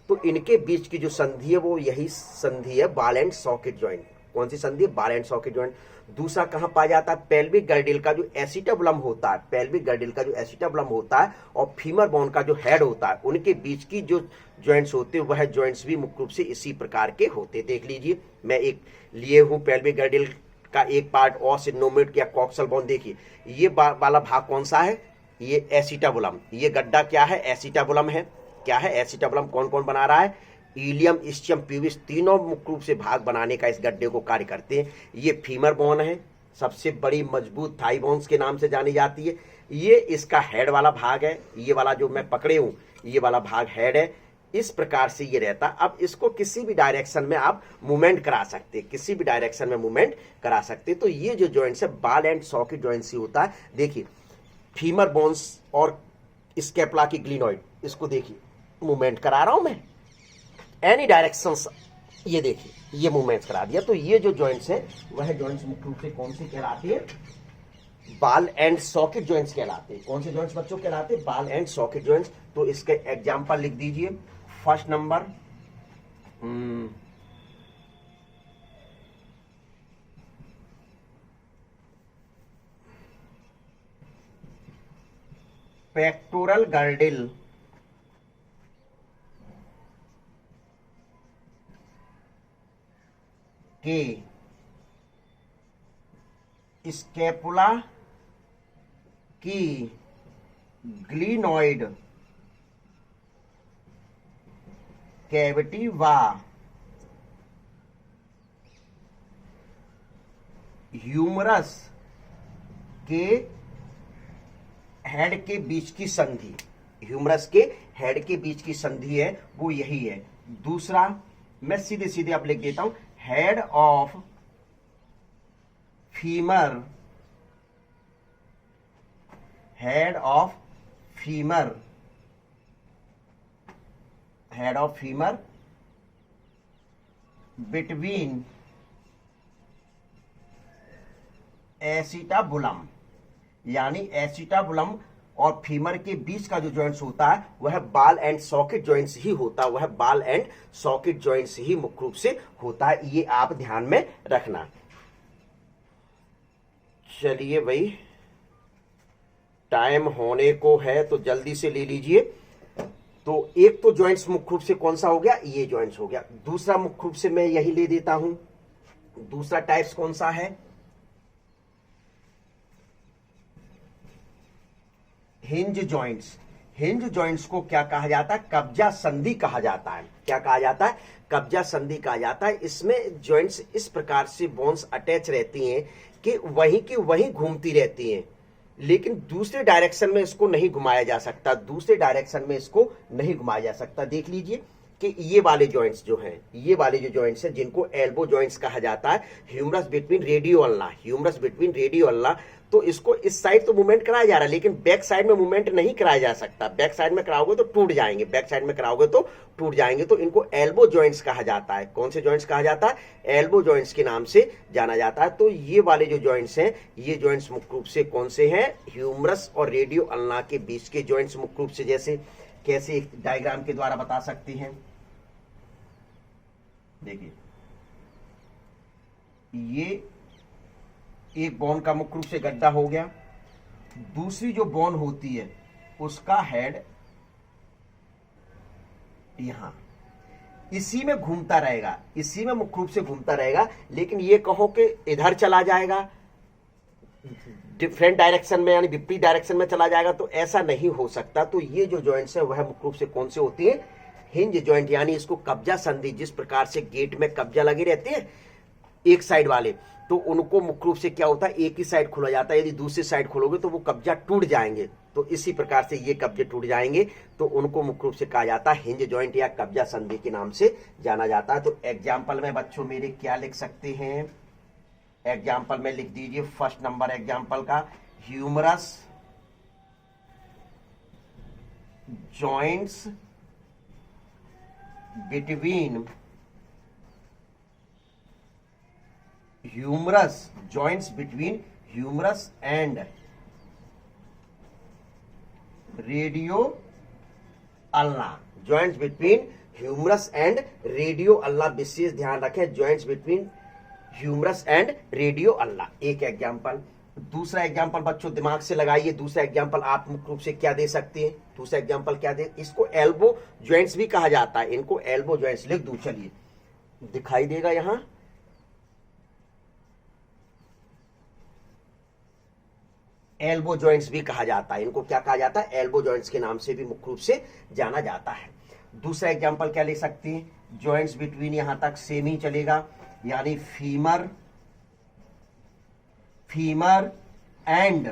तो इनके बीच की जो संधि है वो यही संधि है बॉल एंड सॉकेट जॉइंट। कौन सी संधि? Ball and socket joint. दूसरा कहां पाया जाता है? पेल्विक गर्डिल का जो एसिटाबुलम होता है, पेल्विक गर्डिल का जो एसिटाबुलम होता है और फीमर बोन का जो हेड होता है, उनके बीच की जो जॉइंट्स होते हैं वह जॉइंट्स भी मुख्य रूप से इसी प्रकार के होते। देख लीजिए, मैं एक लिए हूं पेल्विक गर्डिल का एक पार्ट और सिग्मोइड या कॉक्सल बोन। देखिए ये वाला भाग कौन सा है? ये एसिटाबुलम। ये गड्ढा क्या है? एसिटाबुलम है। क्या है? एसिटाबुलम। कौन कौन बना रहा है? इलियम, इस्चियम, प्यूबिस, तीनों मुख्य रूप से भाग बनाने का इस गड्ढे को कार्य करते हैं। ये फीमर बोन है, सबसे बड़ी मजबूत थाई बोन्स के नाम से जानी जाती है। ये इसका हेड वाला भाग है। ये वाला जो मैं पकड़े हूं, ये वाला भाग हेड है। इस प्रकार से ये रहता। अब इसको किसी भी डायरेक्शन में आप मूवमेंट करा सकते, किसी भी डायरेक्शन में मूवमेंट करा सकते। तो ये जो जॉइंट्स है बॉल एंड सॉकेट जॉइंट्स ही होता है। देखिए फीमर बोन्स और स्कैपुला की ग्लिनोइड, इसको देखिए मूवमेंट करा रहा हूं मैं एनी डायरेक्शंस। ये देखिए ये मूवमेंट्स करा दिया। तो ये जो जॉइंट्स है वह जॉइंट्स मुख्य रूप से कौन से कहलाते हैं? बॉल एंड सॉकेट जॉइंट्स कहलाते हैं। कौन से जॉइंट्स बच्चों कहलाते हैं? Ball and socket joints. तो इसके एग्जांपल लिख दीजिए। फर्स्ट नंबर पेक्टोरल गर्डिल के स्कैपुला की ग्लिनोइड कैविटी व ह्यूमरस के हेड के बीच की संधि, ह्यूमरस के हेड के बीच की संधि है वो यही है। दूसरा मैं सीधे सीधे अब लिख देता हूं, head of femur, head of femur, head of femur between acetabulum, यानी एसिटाबुलम और फीमर के बीच का जो जॉइंट्स होता है वह बॉल एंड सॉकेट जॉइंट्स ही होता है, वह बॉल एंड सॉकेट जॉइंट्स ही मुख्य रूप से होता है। ये आप ध्यान में रखना। चलिए भाई टाइम होने को है तो जल्दी से ले लीजिए। तो एक तो जॉइंट्स मुख्य रूप से कौन सा हो गया? ये जॉइंट्स हो गया। दूसरा मुख्य रूप से मैं यही ले देता हूं। दूसरा टाइप्स कौन सा है? Hinge joints. हिंज जॉइंट्स को क्या कहा जाता है? कब्जा संधि कहा जाता है। क्या कहा जाता है? कब्जा संधि कहा जाता है। इसमें जॉइंट्स इस प्रकार से बोन्स अटैच रहती हैं कि वहीं की वहीं घूमती रहती हैं, लेकिन दूसरे डायरेक्शन में इसको नहीं घुमाया जा सकता, दूसरे डायरेक्शन में इसको नहीं घुमाया जा सकता। देख लीजिए कि ये वाले जॉइंट्स जो हैं, ये वाले जो जॉइंट्स हैं जिनको एल्बो जॉइंट्स कहा जाता है, humerus between radio ulna, humerus between radio ulna, तो इसको इस साइड तो मूवमेंट कराया जा रहा है लेकिन बैक साइड में मूवमेंट नहीं कराया जा सकता। बैक साइड में कराओगे तो टूट जाएंगे, बैक साइड में कराओगे तो टूट जाएंगे। तो इनको एल्बो जॉइंट्स कहा जाता है। कौन से जॉइंट्स कहा जाता है? एल्बो जॉइंट्स के नाम से जाना जाता है। तो ये वाले जो जॉइंट्स हैं, ये जॉइंट्स मुख्य रूप से कौन से हैं? ह्यूमरस और रेडियो अल्ना के बीच के जॉइंट्स मुख्य रूप से। जैसे कैसे डायग्राम के द्वारा बता सकते हैं? देखिए ये एक बोन का मुख्य रूप से गड्ढा हो गया। दूसरी जो बोन होती है उसका हेड यहां इसी में घूमता रहेगा, इसी में मुख्य रूप से घूमता रहेगा। लेकिन ये कहो कि इधर चला जाएगा, डिफरेंट डायरेक्शन में यानी विपरीत डायरेक्शन में चला जाएगा, तो ऐसा नहीं हो सकता। तो ये जो जॉइंट्स है वह मुख्य रूप से कौन से होती है? हिंज जॉइंट, यानी इसको कब्जा संधि, जिस प्रकार से गेट में कब्जा लगे रहते हैं एक साइड वाले, तो उनको मुख्य रूप से क्या होता है? एक ही साइड खोला जाता है। यदि दूसरी साइड खोलोगे तो वो कब्जा टूट जाएंगे। तो इसी प्रकार से ये कब्जे टूट जाएंगे तो उनको मुख्य रूप से कहा जाता है हिंज जॉइंट या कब्जा संधि के नाम से जाना जाता है। तो एग्जाम्पल में बच्चों मेरे क्या लिख सकते हैं, एग्जाम्पल में लिख दीजिए फर्स्ट नंबर एग्जाम्पल का, humerus joints between humerus joints between humerus and radio ulna, joints between humerus and radio ulna, विशेष ध्यान रखें joints between humerus and radio ulna, एक एग्जाम्पल। दूसरा एग्जाम्पल बच्चों दिमाग से लगाइए, दूसरा एग्जाम्पल आप मुख्य रूप से क्या दे सकते हैं, दूसरा एग्जाम्पल क्या दे, इसको एल्बो जॉइंट्स भी कहा जाता है, इनको एल्बो जॉइंट्स लिख दूं, चलिए दिखाई देगा यहां, एल्बो जॉइंट्स भी कहा जाता है, इनको क्या कहा जाता है, एल्बो जॉइंट्स के नाम से भी मुख्य रूप से जाना जाता है। दूसरा एग्जाम्पल क्या ले सकते हैं, जॉइंट्स बिटवीन, यहां तक सेम ही चलेगा, यानी femur and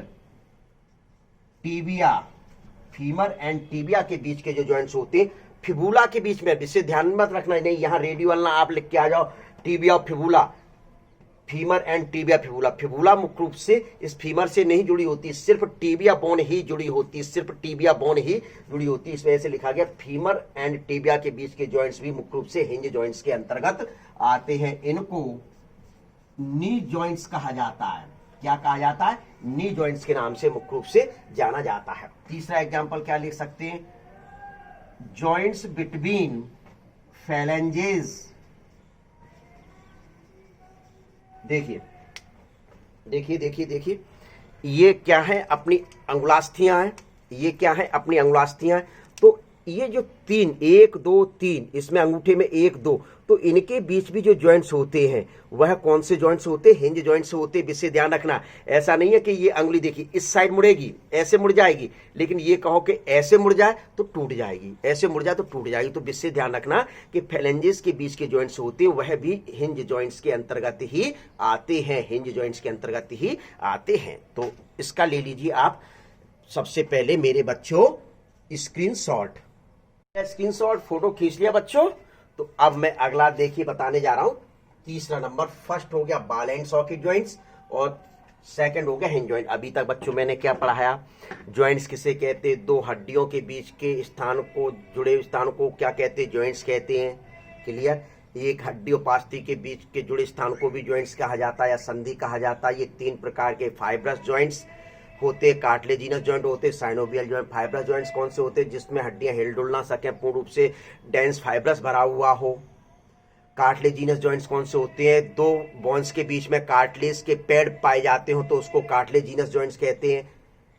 tibia, femur and tibia के बीच के जो जॉइंट्स होते हैं, फिबुला के बीच में, विशेष ध्यान मत रखना, नहीं यहां रेडियो अल्ना आप लिख के आ जाओ, टीबिया और fibula, femur and tibia fibula, fibula मुख्य रूप से इस फीमर से नहीं जुड़ी होती, सिर्फ टीबिया बोन ही जुड़ी होती है, सिर्फ टीबिया बोन ही जुड़ी होती है, इस वजह से लिखा गया फीमर एंड टीबिया के बीच के जॉइंट्स भी मुख्य रूप से हिंज जॉइंट्स के अंतर्गत आते हैं, इनको नी जॉइंट्स कहा जाता है, क्या कहा जाता है, नी जॉइंट्स के नाम से मुख्य रूप से जाना जाता है। तीसरा एग्जाम्पल क्या लिख सकते हैं, जॉइंट्स बिटवीन फैलेंजेस, देखिए देखिए देखिए देखिए, ये क्या है, अपनी अंगुलास्थियां हैं, ये क्या है, अपनी अंगुलास्थियां हैं, तो ये जो तीन, 1 2 3, इसमें अंगूठे में 1 2, तो इनके बीच भी जो जॉइंट्स होते हैं वह कौन से जॉइंट्स होते हैं, हिंज जॉइंट्स होते हैं, विशेष ध्यान रखना, ऐसा नहीं है कि ये अंगुली देखिए इस साइड मुड़ेगी, ऐसे मुड़ जाएगी, लेकिन ये कहो कि ऐसे मुड़ जाए तो टूट जाएगी, ऐसे मुड़ जाए तो टूट जाएगी, तो विशेष ध्यान रखना कि फैलेंजेस के बीच के जॉइंट्स होते हैं वह भी हिंज जॉइंट्स के अंतर्गत ही आते हैं, हिंज जॉइंट्स के अंतर्गत ही आते हैं। तो इसका ले लीजिए आप सबसे पहले मेरे बच्चों स्क्रीनशॉट, स्क्रीनशॉट फोटो खींच लिया बच्चों। तो अब मैं अगला देखिए बताने जा रहा हूं, तीसरा नंबर, फर्स्ट हो गया बॉल एंड सॉकेट जॉइंट्स और सेकंड हो गया हिंज जॉइंट। अभी तक बच्चों मैंने क्या पढ़ाया, जॉइंट्स किसे कहते हैं, दो हड्डियों के बीच के स्थान को, जुड़े स्थान को क्या कहते हैं, जॉइंट्स कहते हैं, क्लियर। एक हड्डी और पास्ती के बीच के जुड़े स्थान को भी जॉइंट्स कहा जाता है या संधि कहा जाता है। ये 3 प्रकार के फाइब्रस जॉइंट्स होते, कार्टिलेजिनस जॉइंट होते, साइनोवियल जॉइंट। फाइब्रस जॉइंट्स कौन से होते हैं, जिसमें हड्डियां हिल डुल ना सके, पूर्ण रूप से डेंस फाइब्रस भरा हुआ हो। कार्टिलेजिनस जॉइंट्स कौन से होते हैं, 2 बोन्स के बीच में कार्टिलेज के पेड़ पाए जाते हो तो उसको कार्टिलेजिनस जॉइंट्स कहते हैं,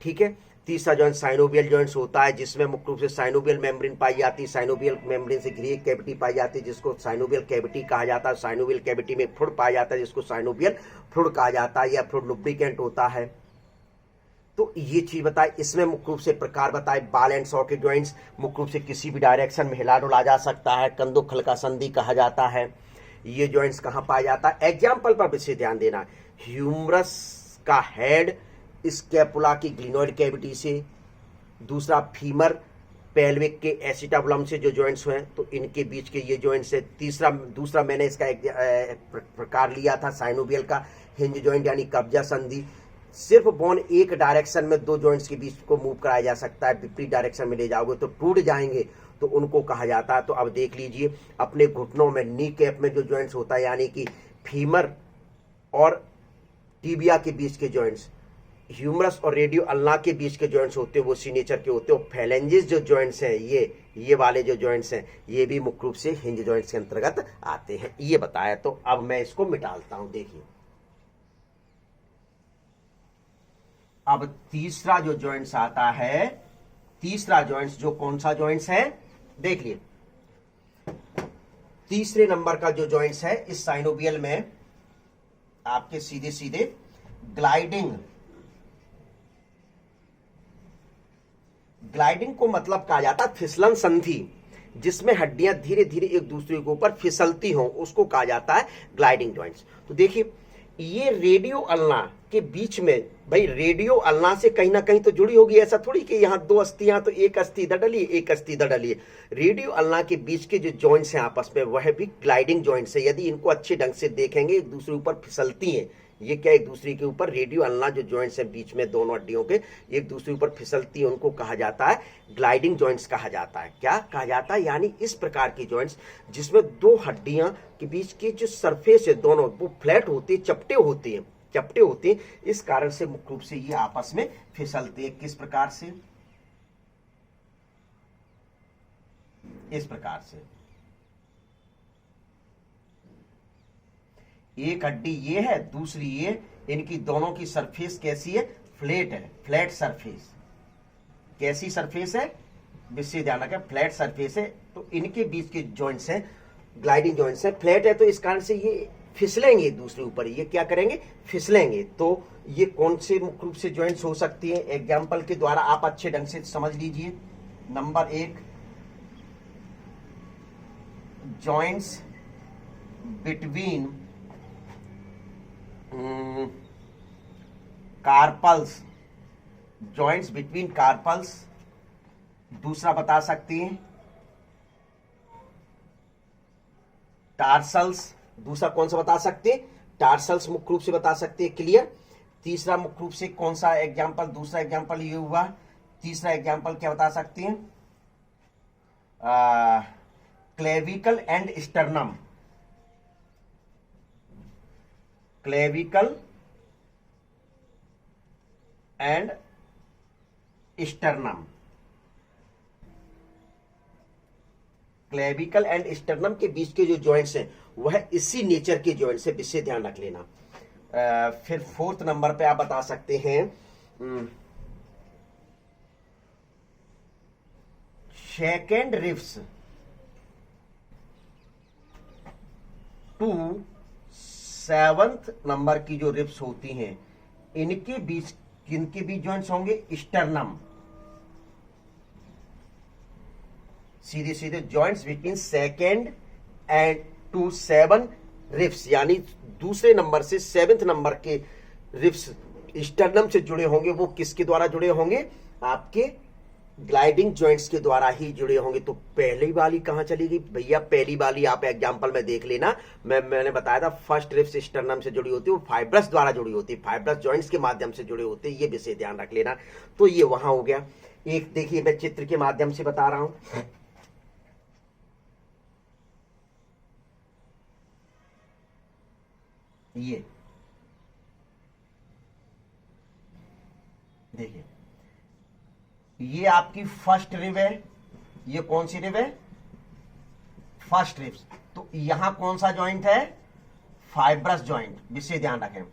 ठीक है। तीसरा जॉइंट साइनोवियल जॉइंट्स होता है, जिसमें मुख्य रूप से साइनोवियल मेम्ब्रेन पाई जाती है, साइनोवियल मेम्ब्रेन से घिरी एक कैविटी पाई जाती है जिसको साइनोवियल कैविटी कहा जाता है। साइनोवियल कैविटी में फ्लूइड पाया जाता है जिसको साइनोवियल फ्लूइड कहा जाता है या फ्लूइड लुब्रिकेंट होता है। तो ये चीज बताए, इसमें मुख्य रूप से प्रकार बताए, बॉल एंड सॉकेट जॉइंट्स मुख्य रूप से किसी भी डायरेक्शन में हिला डुला जा सकता है, कंदुक हल्का संधि कहा जाता है। ये जॉइंट्स कहां पाया जाता है, एग्जाम्पल पर विशेष ध्यान देना, ह्यूमरस का हेड स्कैपुला की ग्लिनोइड कैविटी से, दूसरा फीमर पेल्विक के एसिटाबुलम से जो जॉइंट्स हैं तो इनके बीच के ये जॉइंट्स है। दूसरा मैंने इसका एक प्रकार लिया था साइनोवियल का हिंज जॉइंट यानी कब्जा संधि। सिर्फ बोन एक डायरेक्शन में 2 जॉइंट्स के बीच को मूव कराया जा सकता है, विपरीत डायरेक्शन में ले जाओगे तो टूट जाएंगे, तो उनको कहा जाता है। तो अब देख लीजिए, अपने घुटनों में नी कैप में जो जॉइंट्स होता है यानी कि फीमर और टीबिया के बीच के जॉइंट्स, ह्यूमरस और रेडियो अल्ना के बीच के जॉइंट्स होते हैं वो सी नेचर के होते हैं। और फैलेंजेस जो जॉइंट्स हैं, ये वाले जो जॉइंट्स हैं ये भी मुख्य रूप से हिंज जॉइंट्स के अंतर्गत आते हैं, ये बताया। तो अब मैं इसको मिटालता हूं, देखिए अब तीसरा जो जॉइंट्स आता है, तीसरा जॉइंट्स जो कौन सा जॉइंट्स है, देख लिए तीसरे नंबर का जो जॉइंट्स है इस साइनोवियल में आपके सीधे सीधे ग्लाइडिंग को मतलब कहा जाता है फिसलन संधि, जिसमें हड्डियां धीरे धीरे एक दूसरे के ऊपर फिसलती हों उसको कहा जाता है ग्लाइडिंग जॉइंट्स। तो देखिए ये रेडियो अल्ना के बीच में, भाई रेडियो अल्ना से कहीं ना कहीं तो जुड़ी होगी, ऐसा थोड़ी कि यहाँ दो अस्थियां तो एक अस्थि इधर डली एक अस्थि इधर डली। रेडियो अल्ना के बीच के जो जॉइंट्स हैं आपस में वह भी ग्लाइडिंग जॉइंट्स है। यदि इनको अच्छे ढंग से देखेंगे एक दूसरे ऊपर फिसलती हैं, ये क्या एक दूसरे के ऊपर रेडियो अल्ना जो जॉइंट्स हैं बीच में दोनों हड्डियों के एक दूसरे ऊपर फिसलती है, उनको कहा जाता है ग्लाइडिंग जॉइंट्स कहा जाता है। क्या कहा जाता है? यानी इस प्रकार की जॉइंट्स जिसमें दो हड्डियां के बीच की जो सरफेस है दोनों वो फ्लैट होती है, चपटे होते हैं, चपटे होते हैं, इस कारण से मुख्य रूप से ये आपस में फिसलते हैं। किस प्रकार से? इस प्रकार से। एक हड्डी ये है, दूसरी ये, इनकी दोनों की सरफेस कैसी है? फ्लैट है, फ्लैट सरफेस। कैसी सरफेस है? विशेष ध्यान रखें, फ्लैट सरफेस है। तो इनके बीच के जॉइंट्स हैं ग्लाइडिंग जॉइंट्स हैं, फ्लैट है, तो इस कारण से ये फिसलेंगे एक दूसरे ऊपर। ये क्या करेंगे? फिसलेंगे। तो ये कौन से मुख्य रूप से जॉइंट्स हो सकती हैं? एग्जाम्पल के द्वारा आप अच्छे ढंग से समझ लीजिए। Number 1, joints between carpals, joints between carpals. दूसरा बता सकते हैं टार्सल्स। दूसरा कौन सा बता सकते हैं? टार्सल्स मुख्य रूप से बता सकते हैं। क्लियर? तीसरा मुख्य रूप से कौन सा एग्जाम्पल? दूसरा एग्जाम्पल ये हुआ। तीसरा एग्जाम्पल क्या बता सकते हैं? Clavicle and sternum. Clavicle and sternum. Clavicle and sternum के बीच के जो जॉइंट्स हैं वह इसी नेचर के जॉइंट्स से, विशेष ध्यान रख लेना। फिर फोर्थ नंबर पे आप बता सकते हैं second ribs to seventh number की जो रिब्स होती हैं इनके बीच किनके बीच जॉइंट्स होंगे? स्टर्नम। सीधे सीधे joints between second and to 7 ribs, यानी दूसरे नंबर से 7वें नंबर के रिब्स स्टर्नम से जुड़े होंगे। वो किसके द्वारा जुड़े होंगे? आपके ग्लाइडिंग जॉइंट्स के द्वारा ही जुड़े होंगे। तो पहली वाली कहां चली गई भैया? पहली वाली आप एग्जांपल में देख लेना। मैंने बताया था फर्स्ट रिब्स स्टर्नम से जुड़ी होती है, वो फाइब्रस द्वारा जुड़ी होती है, फाइब्रस जॉइंट्स के माध्यम से जुड़े होते हैं। ये विषय ध्यान रख लेना। तो ये वहां हो गया। एक देखिए मैं चित्र के माध्यम से बता रहा हूं। ये देखिए, ये आपकी फर्स्ट रिब है। ये कौन सी रिब है? First ribs. तो यहां कौन सा जॉइंट है? फाइब्रस जॉइंट, विशेष ध्यान रखें।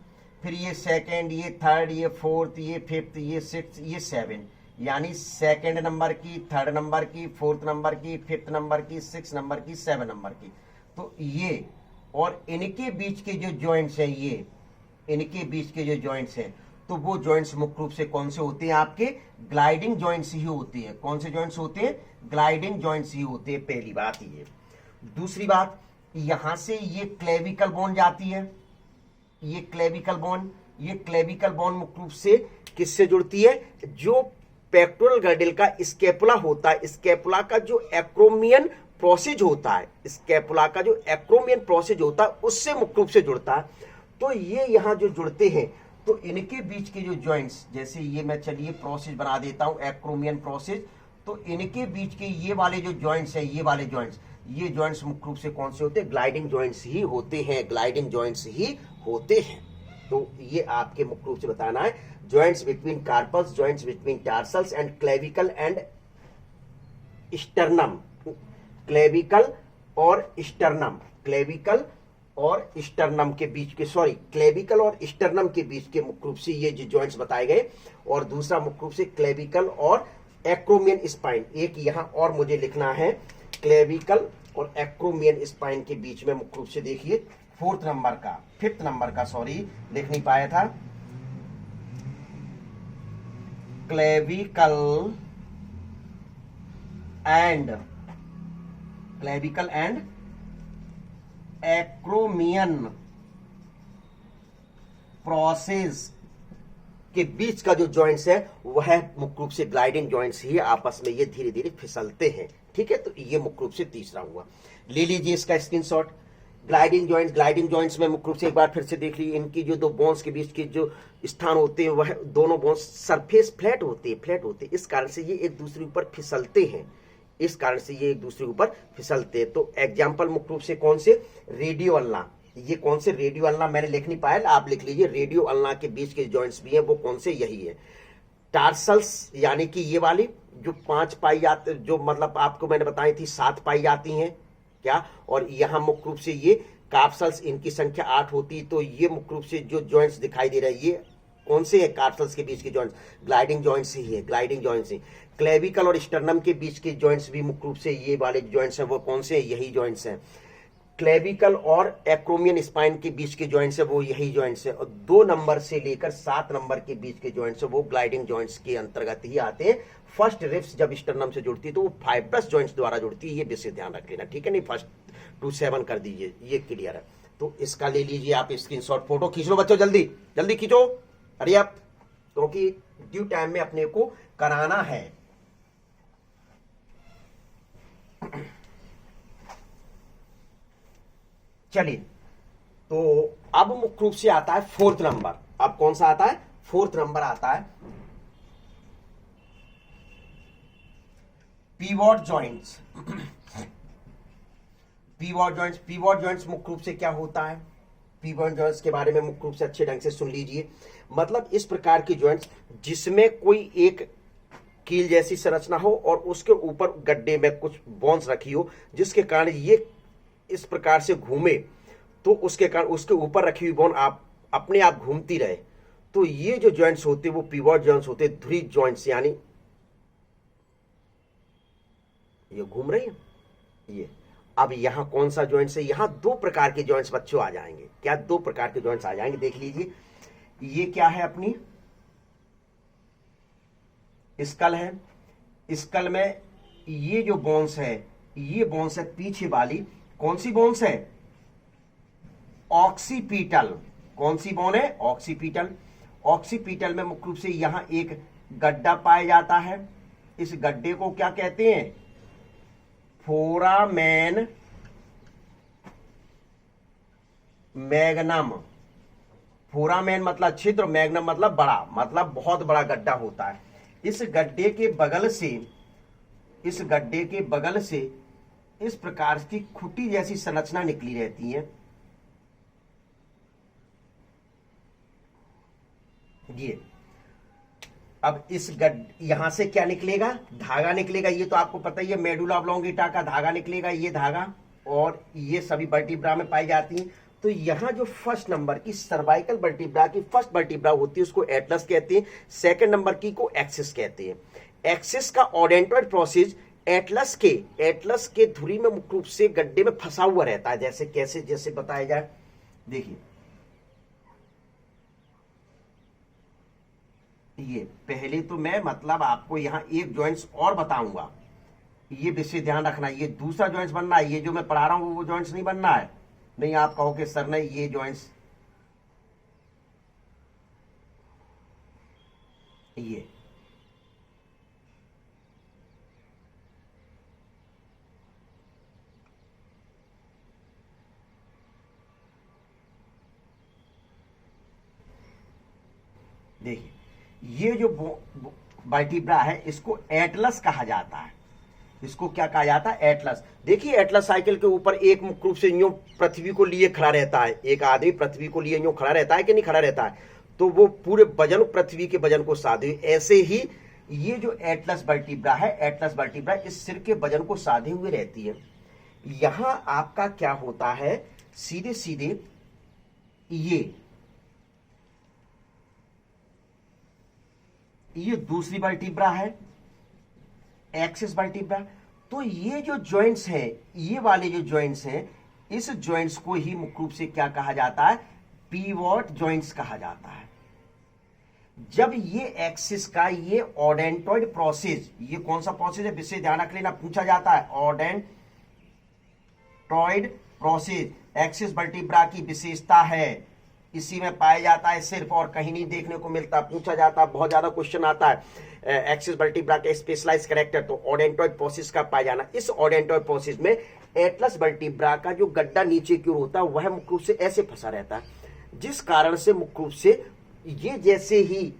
फिर ये सेकेंड, ये थर्ड, ये फोर्थ, ये फिफ्थ, ये सिक्स, ये 7, यानी सेकेंड नंबर की, थर्ड नंबर की, फोर्थ नंबर की, फिफ्थ नंबर की, 6 नंबर की, 7 नंबर की। तो ये और इनके बीच के जो जॉइंट्स हैं, ये इनके बीच के जो जॉइंट्स हैं, तो वो जॉइंट्स मुख्य रूप से कौन से होते हैं? आपके ग्लाइडिंग जॉइंट्स ही होते हैं। कौन से जॉइंट्स होते हैं? ग्लाइडिंग जॉइंट्स ही होते हैं। पहली बात ये। दूसरी बात, यहां से ये क्लेविकल बोन जाती है। ये क्लेविकल बोन, ये क्लेविकल बोन मुख्य रूप से किससे जुड़ती है? जो पेक्टोरल गर्डल का स्कैपुला होता है, स्कैपुला का जो एक्रोमियन प्रोसेज होता है, स्कैपुला का जो एक्रोमियन प्रोसेज होता है उससे मुख्य रूप से जुड़ता है। तो ये यहां जो जुड़ते हैं, तो इनके बीच के जो जॉइंट्स, जैसे ये मैं चलिए प्रोसेज बना देता हूं, एक्रोमियन प्रोसेज। तो इनके बीच के ये वाले जो जॉइंट्स हैं, ये वाले जॉइंट्स, ये जॉइंट्स मुख्य रूप से कौन से होते हैं? ग्लाइडिंग जॉइंट्स ही होते हैं। ग्लाइडिंग जॉइंट्स ही होते हैं। तो ये आपके मुख्य रूप से बताना है। Joints between carpals, joints between tarsals and clavicle and sternum. Clavicle और स्टर्नम, क्लेविकल और स्टर्नम के बीच के, सॉरी, क्लेविकल और स्टर्नम के बीच के मुख्य रूप से ये जो जॉइंट्स बताए गए। और दूसरा मुख्य रूप से क्लेविकल और एक्रोमियन स्पाइन। एक यहां और मुझे लिखना है, क्लेविकल और एक्रोमियन स्पाइन के बीच में मुख्य रूप से देखिए फिफ्थ नंबर का सॉरी लिख नहीं पाया था। क्लेविकल एंड एक्रोमियन प्रोसेस के बीच का जो जॉइंट्स है वह मुख्य रूप से ग्लाइडिंग जॉइंट्स ही आपस में ये धीरे धीरे फिसलते हैं। ठीक है, तो ये मुख्य रूप से तीसरा हुआ। ले लीजिए इसका स्क्रीनशॉट। ग्लाइडिंग जॉइंट्स में मुख्य रूप से एक बार फिर से देख लीजिए, इनकी जो दो बोन्स के बीच के जो स्थान होते हैं वह दोनों बोन्स सरफेस फ्लैट होते हैं। इस कारण से ये एक दूसरे ऊपर फिसलते हैं। तो एग्जाम्पल मुख्य रूप से कौन से? Radio ulna. ये कौन से? रेडियो अल्ना मैंने लिख नहीं पाया, आप लिख लीजिए। रेडियो अल्ना के बीच के जॉइंट्स भी हैं, वो कौन से? यही है। टार्सल्स यानी कि ये वाली जो 5 पाई जाते, जो मतलब आपको मैंने बताई थी 7 पाई जाती हैं क्या, और यहां मुख्य रूप से ये कार्पसल्स, इनकी संख्या 8 होती। तो ये मुख्य रूप से जो जॉइंट्स दिखाई दे रहे हैं ये कौन से है? कार्पसल्स के बीच के जॉइंट्स, ग्लाइडिंग जॉइंट्स ही है, ग्लाइडिंग जॉइंट्स ही। क्लेविकल और स्टर्नम के बीच के जॉइंट्स भी मुख्य रूप से ये वाले जॉइंट्स हैं, वो कौन से? यही जॉइंट्स हैं। क्लेविकल और एक्रोमियन स्पाइन के बीच के जॉइंट्स है, वो यही जॉइंट्स है। और 2 नंबर से लेकर 7 नंबर के बीच के जॉइंट्स है, वो ग्लाइडिंग जॉइंट्स के अंतर्गत ही आते हैं। फर्स्ट रिब्स जब स्टर्नम से जुड़ती है तो वो फाइब्रस जॉइंट्स द्वारा जुड़ती है, ये विशेष ध्यान रख लेना। ठीक है, नहीं फर्स्ट टू 7 कर दीजिए, ये क्लियर है। तो इसका ले लीजिए आप स्क्रीनशॉट, फोटो खींच लो बच्चों, जल्दी जल्दी खींचो, अरे आप, क्योंकि ड्यू टाइम में अपने को कराना है। चलिए, तो अब मुख्य रूप से आता है 4th नंबर। अब कौन सा आता है? 4th नंबर आता है पीवॉट जॉइंट्स। पीवॉट जॉइंट्स मुख्य रूप से क्या होता है? पीवॉट जॉइंट्स के बारे में मुख्य रूप से अच्छे ढंग से सुन लीजिए। मतलब इस प्रकार की जॉइंट्स जिसमें कोई एक कील जैसी संरचना हो और उसके ऊपर गड्ढे में कुछ बोन्स रखी हो, जिसके कारण ये इस प्रकार से घूमे, तो उसके कारण उसके ऊपर रखी हुई बोन आप अपने आप घूमती रहे। तो ये जो जॉइंट्स होते हैं वो पीवॉट जॉइंट्स होते हैं। ध्रुव जॉइंट्स यानी ये घूम रही है ये। अब यहां कौन सा जॉइंट्स है? यहां 2 प्रकार के जॉइंट्स बच्चों आ जाएंगे। क्या? 2 प्रकार के जॉइंट्स आ जाएंगे, देख लीजिए। ये क्या है? अपनी स्कल है। स्कल में ये जो बोन्स है, ये बोन्स है पीछे वाली, कौन सी बोन्स है? ऑक्सीपिटल। कौन सी बोन है? ऑक्सीपिटल। ऑक्सीपिटल में मुख्य रूप से यहां एक गड्ढा पाया जाता है। इस गड्ढे को क्या कहते हैं? Foramen magnum. फोरामेन मतलब छिद्र, मैग्नम मतलब बड़ा, मतलब बहुत बड़ा गड्ढा होता है। इस गड्ढे के बगल से इस प्रकार की खुटी जैसी संरचना निकली रहती है। ये अब इस यहां से क्या निकलेगा? धागा निकलेगा। ये तो आपको पता ही है, मेडुला ऑब्लोंगेटा का धागा निकलेगा, ये धागा, और ये सभी वर्टिब्रा में पाई जाती हैं। तो यहां जो फर्स्ट नंबर की सर्वाइकल वर्टिब्रा की फर्स्ट वर्टिब्रा होती है उसको एटलस कहते हैं, सेकंड नंबर की को एक्सिस कहते हैं। एक्सिस का ओडेंटॉइड प्रोसेस एटलस के धुरी में मुख्य रूप से गड्ढे में फंसा हुआ रहता है। जैसे कैसे? जैसे बताया जाए, देखिए ये पहले तो मैं मतलब आपको यहां एक जॉइंट्स और बताऊंगा, ये विशेष ध्यान रखना। ये दूसरा जॉइंट्स बनना है, ये जो मैं पढ़ा रहा हूं वो जॉइंट्स नहीं बनना है। नहीं आप कहोगे सर नहीं ये जॉइंट्स, ये देखिए, ये जो वर्टिब्रा है इसको एटलस कहा जाता है। इसको क्या कहा जाता है? एटलस। देखिए एटलस साइकिल के ऊपर एक मुख्य रूप से यूं पृथ्वी को लिए खड़ा रहता है। एक आदमी पृथ्वी को लिए यूं खड़ा रहता है कि नहीं खड़ा रहता है? तो वो पूरे वजन, पृथ्वी के वजन को साधे, ऐसे ही ये जो एटलस वर्टिब्रा है, एटलस वर्टिब्रा इस सिर के वजन को साधे हुए रहती है। यहां आपका क्या होता है? सीधे सीधे ये दूसरी वर्टिब्रा है, एक्सिस वर्टिब्रा। तो ये जो जॉइंट्स हैं, ये वाले जो जॉइंट्स हैं, इस जॉइंट्स को ही मुख्य रूप से क्या कहा जाता है? पीवॉट जॉइंट्स कहा जाता है। जब ये एक्सिस का ये ओडेंटॉइड प्रोसेस, ये कौन सा प्रोसेस है विशेष ध्यान रख लेना, पूछा जाता है। ओडेंटॉइड प्रोसेस एक्सिस वर्टिब्रा की विशेषता है। इसी में पाया जाता है सिर्फ, और कहीं नहीं देखने को मिलता। पूछा जाता है, बहुत ज्यादा क्वेश्चन आता है एक्सिस वर्टिब्रा के स्पेशलाइज कैरेक्टर, तो ओडेंटोइड प्रोसेस का पाया जाना। इस ओडेंटोइड प्रोसेस में एटलस वर्टिब्रा का जो गड्ढा नीचे की ओर होता है वह मुख्य रूप से ऐसे फंसा रहता है, जिस कारण से मुख्य रूप से ये जैसे ही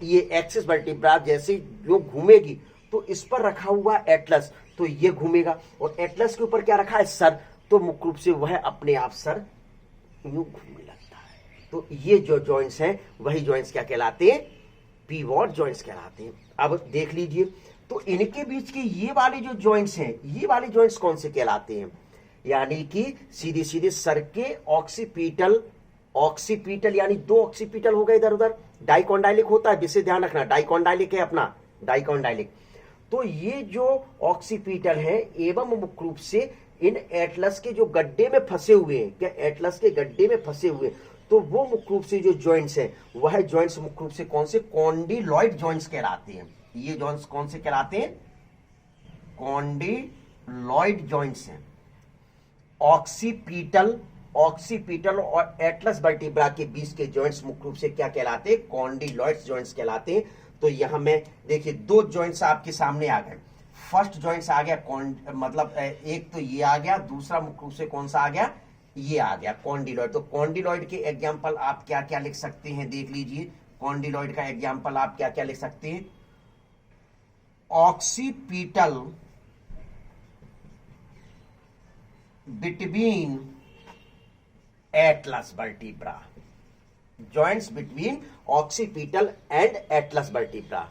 ये एक्सिस वर्टिब्रा जैसे जो घूमेगी तो इस पर रखा हुआ एटलस, तो ये घूमेगा, और एटलस के ऊपर क्या रखा है, सर, तो मुख्य रूप से वह अपने आप सर यूं घूमने लगता है। तो ये जो जॉइंट्स हैं वही जॉइंट्स क्या कहलाते हैं, पिवोट जॉइंट्स कहलाते हैं। अब देख लीजिए, तो इनके बीच के ये वाले जो जॉइंट्स हैं, ये वाले जॉइंट्स कौन से कहलाते हैं, यानी कि सीधे सीधे सर के ऑक्सीपिटल, ऑक्सीपिटल यानी दो ऑक्सीपिटल हो गए इधर उधर, डाइकॉन्डाइलिक होता है, जिसे ध्यान रखना, डाइकॉन्डाइलिक है अपना, डाइकॉन्डाइलिक। तो ये जो ऑक्सीपिटल है एवं मुख्य रूप से इन एटलस के जो गड्ढे में फंसे हुए हैं, क्या एटलस के गड्ढे में फंसे हुए, तो वो मुख्य रूप से जो जॉइंट्स हैं वह जॉइंट्स मुख्य रूप से कौन से, कॉन्डिलॉइड जॉइंट्स कहलाते हैं। ये जॉइंट्स कौन से कहलाते हैं, कॉन्डिलॉइड जॉइंट्स हैं। ऑक्सीपिटल, ऑक्सीपिटल और एटलस वर्टिब्रा के बीच के जॉइंट्स मुख्य रूप से क्या कहलाते हैं, कॉन्डिलॉइड जॉइंट्स कहलाते हैं। तो यहां में देखिए दो जॉइंट्स आपके सामने आ गए। फर्स्ट जॉइंट्स आ गया मतलब एक तो ये आ गया, दूसरा मुख्य रूप से कौन सा आ गया, ये आ गया कॉन्डिलॉइड। तो कॉन्डिलॉइड के एग्जांपल आप क्या क्या लिख सकते हैं, देख लीजिए। कॉन्डिलॉइड का एग्जांपल आप क्या क्या लिख सकते हैं, occipital between Atlas vertebra, joints between occipital and Atlas vertebra.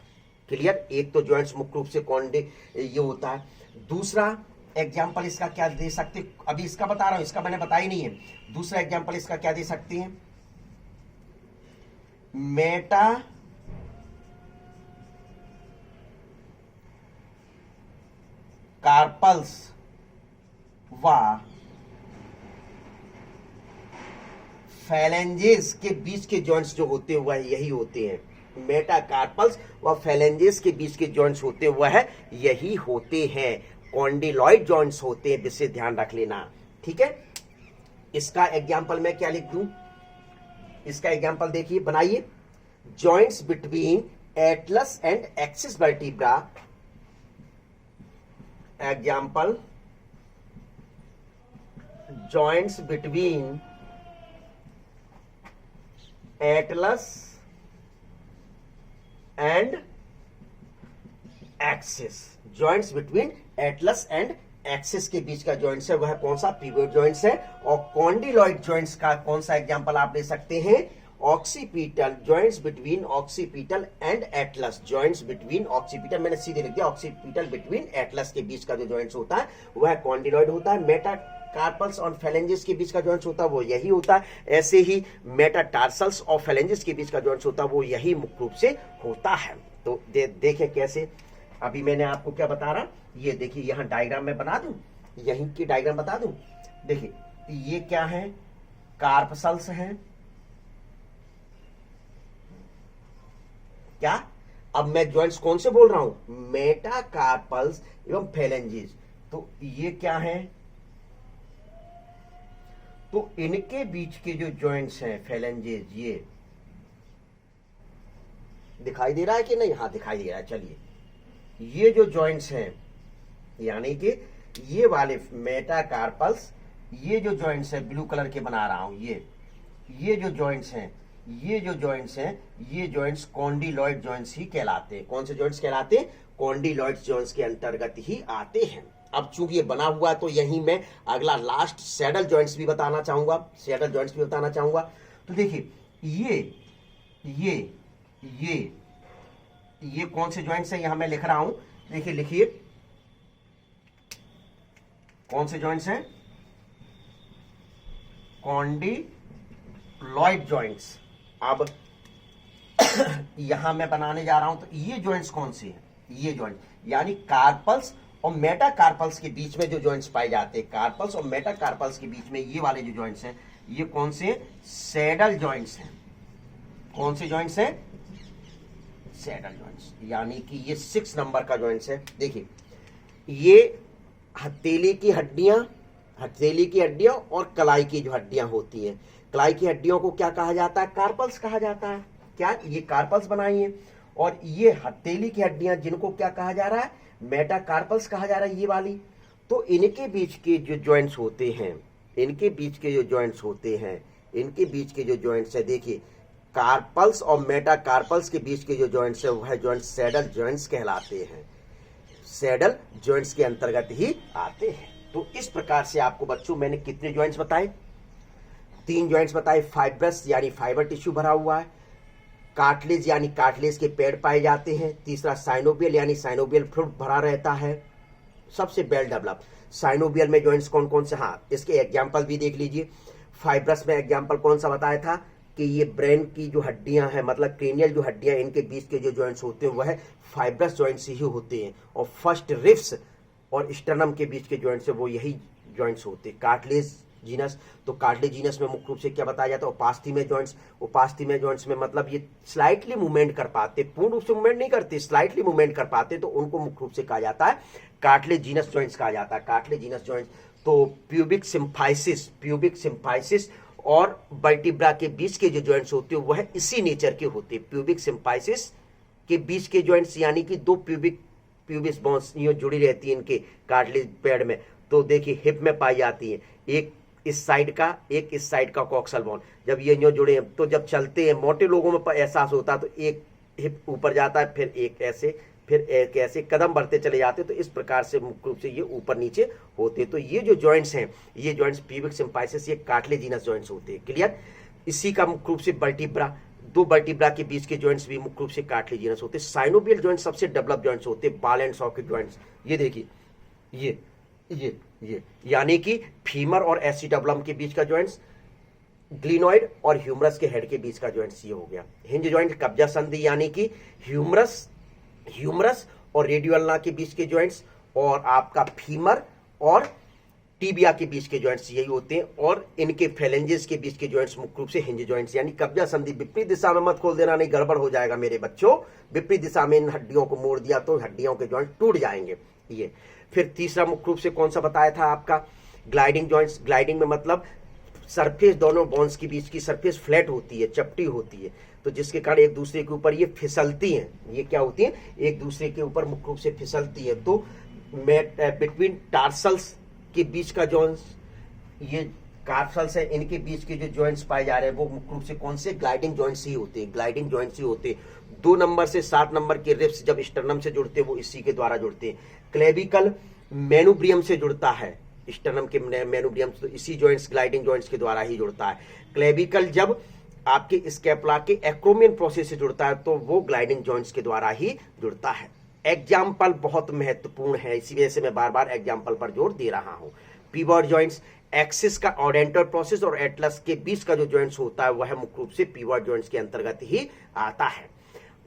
Clear. एक तो जॉइंट्स मुख्य रूप से कॉन्डे ये होता है। दूसरा एग्जाम्पल इसका क्या दे सकते, अभी इसका बता रहा हूं, इसका मैंने बताया नहीं है। दूसरा एग्जाम्पल इसका क्या दे सकते हैं, मेटा कार्पल्स व फैलेंजेस के बीच के जॉइंट्स जो होते हैं वह यही होते हैं। मेटाकार्पल्स व फैलेंजेस के बीच के जॉइंट्स होते हैं वह यही होते हैं, कॉन्डिलॉइड जॉइंट्स होते हैं, जिससे ध्यान रख लेना। ठीक है। इसका एग्जांपल मैं क्या लिख दूं, इसका एग्जांपल देखिए, बनाइए। Joints between Atlas and axis vertebra, example joints between Atlas and axis, joints between Atlas and axis के बीच का जॉइंट्स है वह कौन सा, पिवोट जॉइंट्स है। और कॉन्डिलॉइड जॉइंट्स का कौन सा एग्जांपल आप ले सकते हैं, occipital, joints between occipital and Atlas, joints between occipital, मैंने सीधे लिख दिया, ऑक्सीपिटल बिटवीन एटलस के बीच का जो जॉइंट्स होता है वह कॉन्डिलॉइड होता है। मेटाकार्पल्स और फैलेंजेस के बीच का जॉइंट्स होता है वो यही होता है। ऐसे ही मेटाटार्सल्स और फैलेंजेस के बीच का जॉइंट्स होता है वो यही मुख्य रूप से होता है। तो देखें कैसे, अभी मैंने आपको क्या बता रहा, ये देखिए यहां डायग्राम में बना दूं, यहीं की डायग्राम बता दूं। देखिए ये क्या है, कार्पल्स हैं क्या। अब मैं जॉइंट्स कौन से बोल रहा हूं, मेटाकार्पल्स एवं फैलेंजेस। तो ये क्या है, तो इनके बीच के जो जॉइंट्स हैं फैलेंजेस, ये दिखाई दे रहा है कि नहीं, हाँ दिखाई दे रहा है। चलिए ये जो जॉइंट्स हैं यानी कि ये वाले मेटाकार्पल्स, ये जो जॉइंट्स है ब्लू कलर के बना रहा हूं, ये जो जॉइंट्स हैं, ये जो जॉइंट्स हैं, ये जॉइंट्स कॉन्डिलॉइड जॉइंट्स ही कहलाते हैं। कौन से जॉइंट्स कहलाते हैं, कॉन्डिलॉइड जॉइंट्स के अंतर्गत ही आते हैं। अब चूंकि ये बना हुआ तो यहीं मैं अगला लास्ट सैडल जॉइंट्स भी बताना चाहूंगा, सैडल जॉइंट्स भी बताना चाहूंगा। तो देखिए ये कौन से जॉइंट्स हैं, यहां मैं लिख रहा हूं, देखिए लिखिए कौन से जॉइंट्स हैं, कॉन्डिलॉइड जॉइंट्स। अब यहां मैं बनाने जा रहा हूं, तो ये जॉइंट्स कौन से हैं, ये जॉइंट यानी कार्पल्स और मेटाकार्पल्स के बीच में जो जॉइंट्स पाए जाते हैं, कार्पल्स और मेटाकार्पल्स के बीच में ये वाले जो जॉइंट्स हैं, ये कौन से, सैडल जॉइंट्स हैं। कौन से जॉइंट्स हैं, सैडल जॉइंट्स, यानी कि ये 6 नंबर का जॉइंट्स है। देखिए ये हथेली की हड्डियां, हथेली की हड्डियां और कलाई की जो हड्डियां होती हैं, कलाई की हड्डियों को क्या कहा जाता है? कार्पल्स कहा जाता है। क्या ये कार्पल्स बनाई है? और ये हथेली की हड्डियां जिनको क्या कहा जा रहा है? मेटाकार्पल्स कहा जा रहा है, ये वाली। तो इनके बीच के जो जॉइंट्स होते हैं, इनके बीच के जो जॉइंट्स होते हैं, इनके बीच के जो जॉइंट्स है, देखिए कार्पल्स और मेटाकार्पल्स के बीच के जो जॉइंट्स है वह जॉइंट्स सैडल जॉइंट्स कहलाते हैं, सैडल जॉइंट्स के अंतर्गत ही आते हैं। तो इस प्रकार से आपको बच्चों मैंने कितने जॉइंट्स बताए? 3 जॉइंट्स बताए। फाइब्रस यानी फाइबर टिश्यू भरा हुआ है, कार्टिलेज यानी कार्टिलेज के पेड़ पाए जाते हैं, तीसरा साइनोबियल यानी साइनोबियल फ्लूइड भरा रहता है, सबसे वेल डेवलप। साइनोबियल में जॉइंट्स कौन कौन से? हाँ, इसके एग्जांपल भी देख लीजिए। फाइब्रस में एग्जांपल कौन सा बताया था कि ये ब्रेन की जो हड्डियां हैं, मतलब क्रेनियल जो हड्डियां, इनके बीच के जो जॉइंट्स होते हैं वह फाइब्रस जॉइंट्स ही होते हैं। और फर्स्ट रिब्स और स्टर्नम के बीच के जॉइंट्स है वो यही जॉइंट्स होते हैं। कार्टिलेज जीनस, तो कार्टिलेज जीनस में मुख्य रूप से क्या बताया जाता है? उपास्थि जॉइंट्स। उपास्थि जॉइंट्स में मतलब ये स्लाइटली मूवमेंट कर पाते, पूर्ण रूप से मूवमेंट नहीं करते, स्लाइटली मूवमेंट कर पाते, तो उनको मुख्य रूप से कहा जाता है कार्टिलेज जीनस जॉइंट्स कहा जाता है। Cartilage genus joints. तो प्यूबिक सिम्फाइसिस और वर्टिब्रा के बीच के जो जॉइंट्स होते हैं वह इसी नेचर के होते हैं। प्यूबिक सिम्फाइसिस के बीच के जॉइंट्स यानी कि 2 प्यूबिस बोन्स यूं जुड़ी रहती है इनके कार्टिलेज पेड़ में। तो देखिए हिप में पाई जाती है, एक इस साइड का, एक इस साइड का कॉक्सल बोन। जब ये यूं जुड़े हैं तो जब चलते हैं, मोटे लोगों में एहसास होता है, तो एक हिप ऊपर जाता है, फिर एक ऐसे, फिर एक ऐसे, कदम बढ़ते चले जाते, तो इस प्रकार से मुख्य रूप से ये ऊपर नीचे होते। तो ये जो जॉइंट्स हैं, ये जॉइंट्स प्यूबिक सिम्फाइसिस, ये कार्टिलेजिनस जॉइंट्स होते हैं। क्लियर? इसी का मुख्य रूप से वर्टिब्रा, 2 वर्टिब्रा के बीच के जॉइंट्स भी मुख्य रूप से कार्टिलेजिनस होते हैं। साइनोबियल जॉइंट्स सबसे डेवलप जॉइंट्स होते हैं, बॉल एंड सॉकेट जॉइंट्स। ये देखिए, ये यानी कि फीमर और एसिटाबुलम के बीच का जॉइंट्स, ग्लिनॉइड और ह्यूमरस के हेड के बीच का जॉइंट्स ये हो गया। हिंज जॉइंट, कब्जा संधि यानी कि ह्यूमरस और रेडियोल्ना के बीच के जॉइंट्स, और आपका फीमर और टीबिया के बीच के जॉइंट्स यही होते हैं। और इनके फेलेंजेस के बीच के जॉइंट्स मुख्य रूप से हिंज जॉइंट्स यानी कब्जा संधि। विपरीत दिशा में मत खोल देना, नहीं गड़बड़ हो जाएगा मेरे बच्चों। विपरीत दिशा में इन हड्डियों को मोड़ दिया तो हड्डियों के जॉइंट टूट जाएंगे। ये फिर तीसरा मुख्य रूप से कौन सा बताया था आपका? Gliding joints. ग्लाइडिंग में मतलब सरफेस, दोनों बोन्स के बीच की सरफेस फ्लैट होती है, चपटी होती है, तो जिसके कारण एक दूसरे के ऊपर ये फिसलती हैं। ये क्या होती है? एक दूसरे के ऊपर मुख्य रूप से फिसलती है। तो बिटवीन टार्सल्स के बीच का जॉइंट्स, ये कार्पल्स है, इनके बीच के जो जॉइंट्स पाए जा रहे हैं वो मुख्य रूप से कौन से? ग्लाइडिंग जॉइंट्स ही होते हैं। ग्लाइडिंग जॉइंट्स ही होते हैं। 2 नंबर से 7 नंबर के रिब्स जब स्टर्नम से जुड़ते हैं वो इसी के द्वारा जुड़ते हैं। क्लेविकल मेनुब्रियम से जुड़ता है, स्टर्नम के मेनुब्रियम, तो इसी जॉइंट्स ग्लाइडिंग जॉइंट्स के द्वारा ही जुड़ता है। क्लेविकल जब आपके स्कैपुला के एक्रोमियन प्रोसेस से जुड़ता है तो वो ग्लाइडिंग जॉइंट्स के द्वारा ही जुड़ता है। एग्जाम्पल बहुत महत्वपूर्ण है, इसी वजह से मैं बार बार एग्जाम्पल पर जोर दे रहा हूं। पिवट जॉइंट्स, एक्सिस का ऑडेंटर प्रोसेस और एटलस के बीच का जो जॉइंट्स होता है वह मुख्य रूप से पिवट जॉइंट्स के अंतर्गत ही आता है।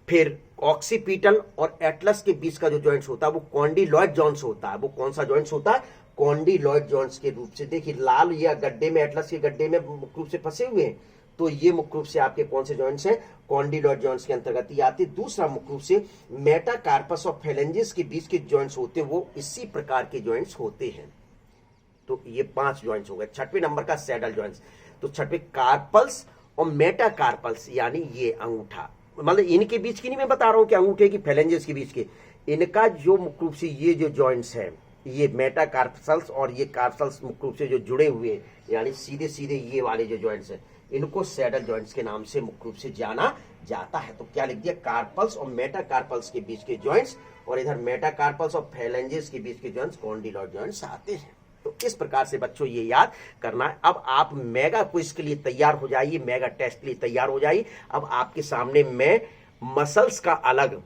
फिर ऑक्सीपिटल और एटलस के बीच का जो जॉइंट्स होता है वो कॉन्डिलॉइड जॉइंट्स होता है। वो कौन सा जॉइंट्स होता है? कॉन्डिलॉइड जॉइंट्स के रूप से। देखिए लाल या गड्ढे में, एटलस के गड्ढे में मुख्य रूप से फंसे हुए हैं, तो ये मुख्य रूप से आपके कौन से जॉइंट्स हैं? कॉन्डिलॉइड जॉइंट्स के अंतर्गत ही आते। दूसरा मुख्य रूप से मेटाकार्पस और फेलेंजेस के बीच के जॉइंट्स होते हैं, वो इसी प्रकार के जॉइंट्स होते हैं। तो ये 5 जॉइंट्स हो गए। 6वें नंबर का सैडल जॉइंट्स। तो 6वें कार्पल्स और मेटाकार्पल्स यानी ये अंगूठा, मतलब इनके बीच की नहीं मैं बता रहा हूं कि अंगूठे की फेलेंजेस के बीच के, इनका जो मुख्य रूप से ये जो जॉइंट्स है, ये मेटाकार्पल्स और ये कार्पल्स मुख्य रूप से जो जुड़े हुए यानी सीधे सीधे ये वाले जो जॉइंट्स हैं, इनको सैडल जॉइंट्स के नाम से मुख्य रूप से जाना जाता है। तो क्या लिख दिया? कार्पल्स और मेटाकार्पल्स के बीच के जॉइंट्स, और इधर मेटाकार्पल्स और फेलेंजेस के बीच के जॉइंट्स कॉन्डिलॉइड जॉइंट्स आते हैं। तो इस प्रकार से बच्चों ये याद करना है। अब आप मेगा क्विज के लिए तैयार हो जाइए, मेगा टेस्ट के लिए तैयार हो जाइए। अब आपके सामने मैं मसल्स का अलग,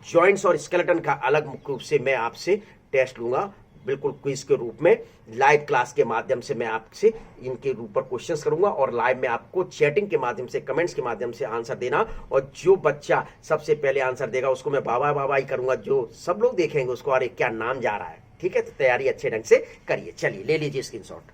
जॉइंट्स और स्केलेटन का अलग मुख्य रूप से मैं आपसे टेस्ट लूंगा, बिल्कुल क्विज के रूप में। लाइव क्लास के माध्यम से मैं आपसे इनके ऊपर क्वेश्चंस करूंगा और लाइव में आपको चैटिंग के माध्यम से, कमेंट्स के माध्यम से आंसर देना, और जो बच्चा सबसे पहले आंसर देगा उसको मैं बाबा बाबा ही करूंगा। जो सब लोग देखेंगे उसको अरे क्या नाम जा रहा है। ठीक है, तो तैयारी अच्छे ढंग से करिए। चलिए ले लीजिए स्क्रीनशॉट।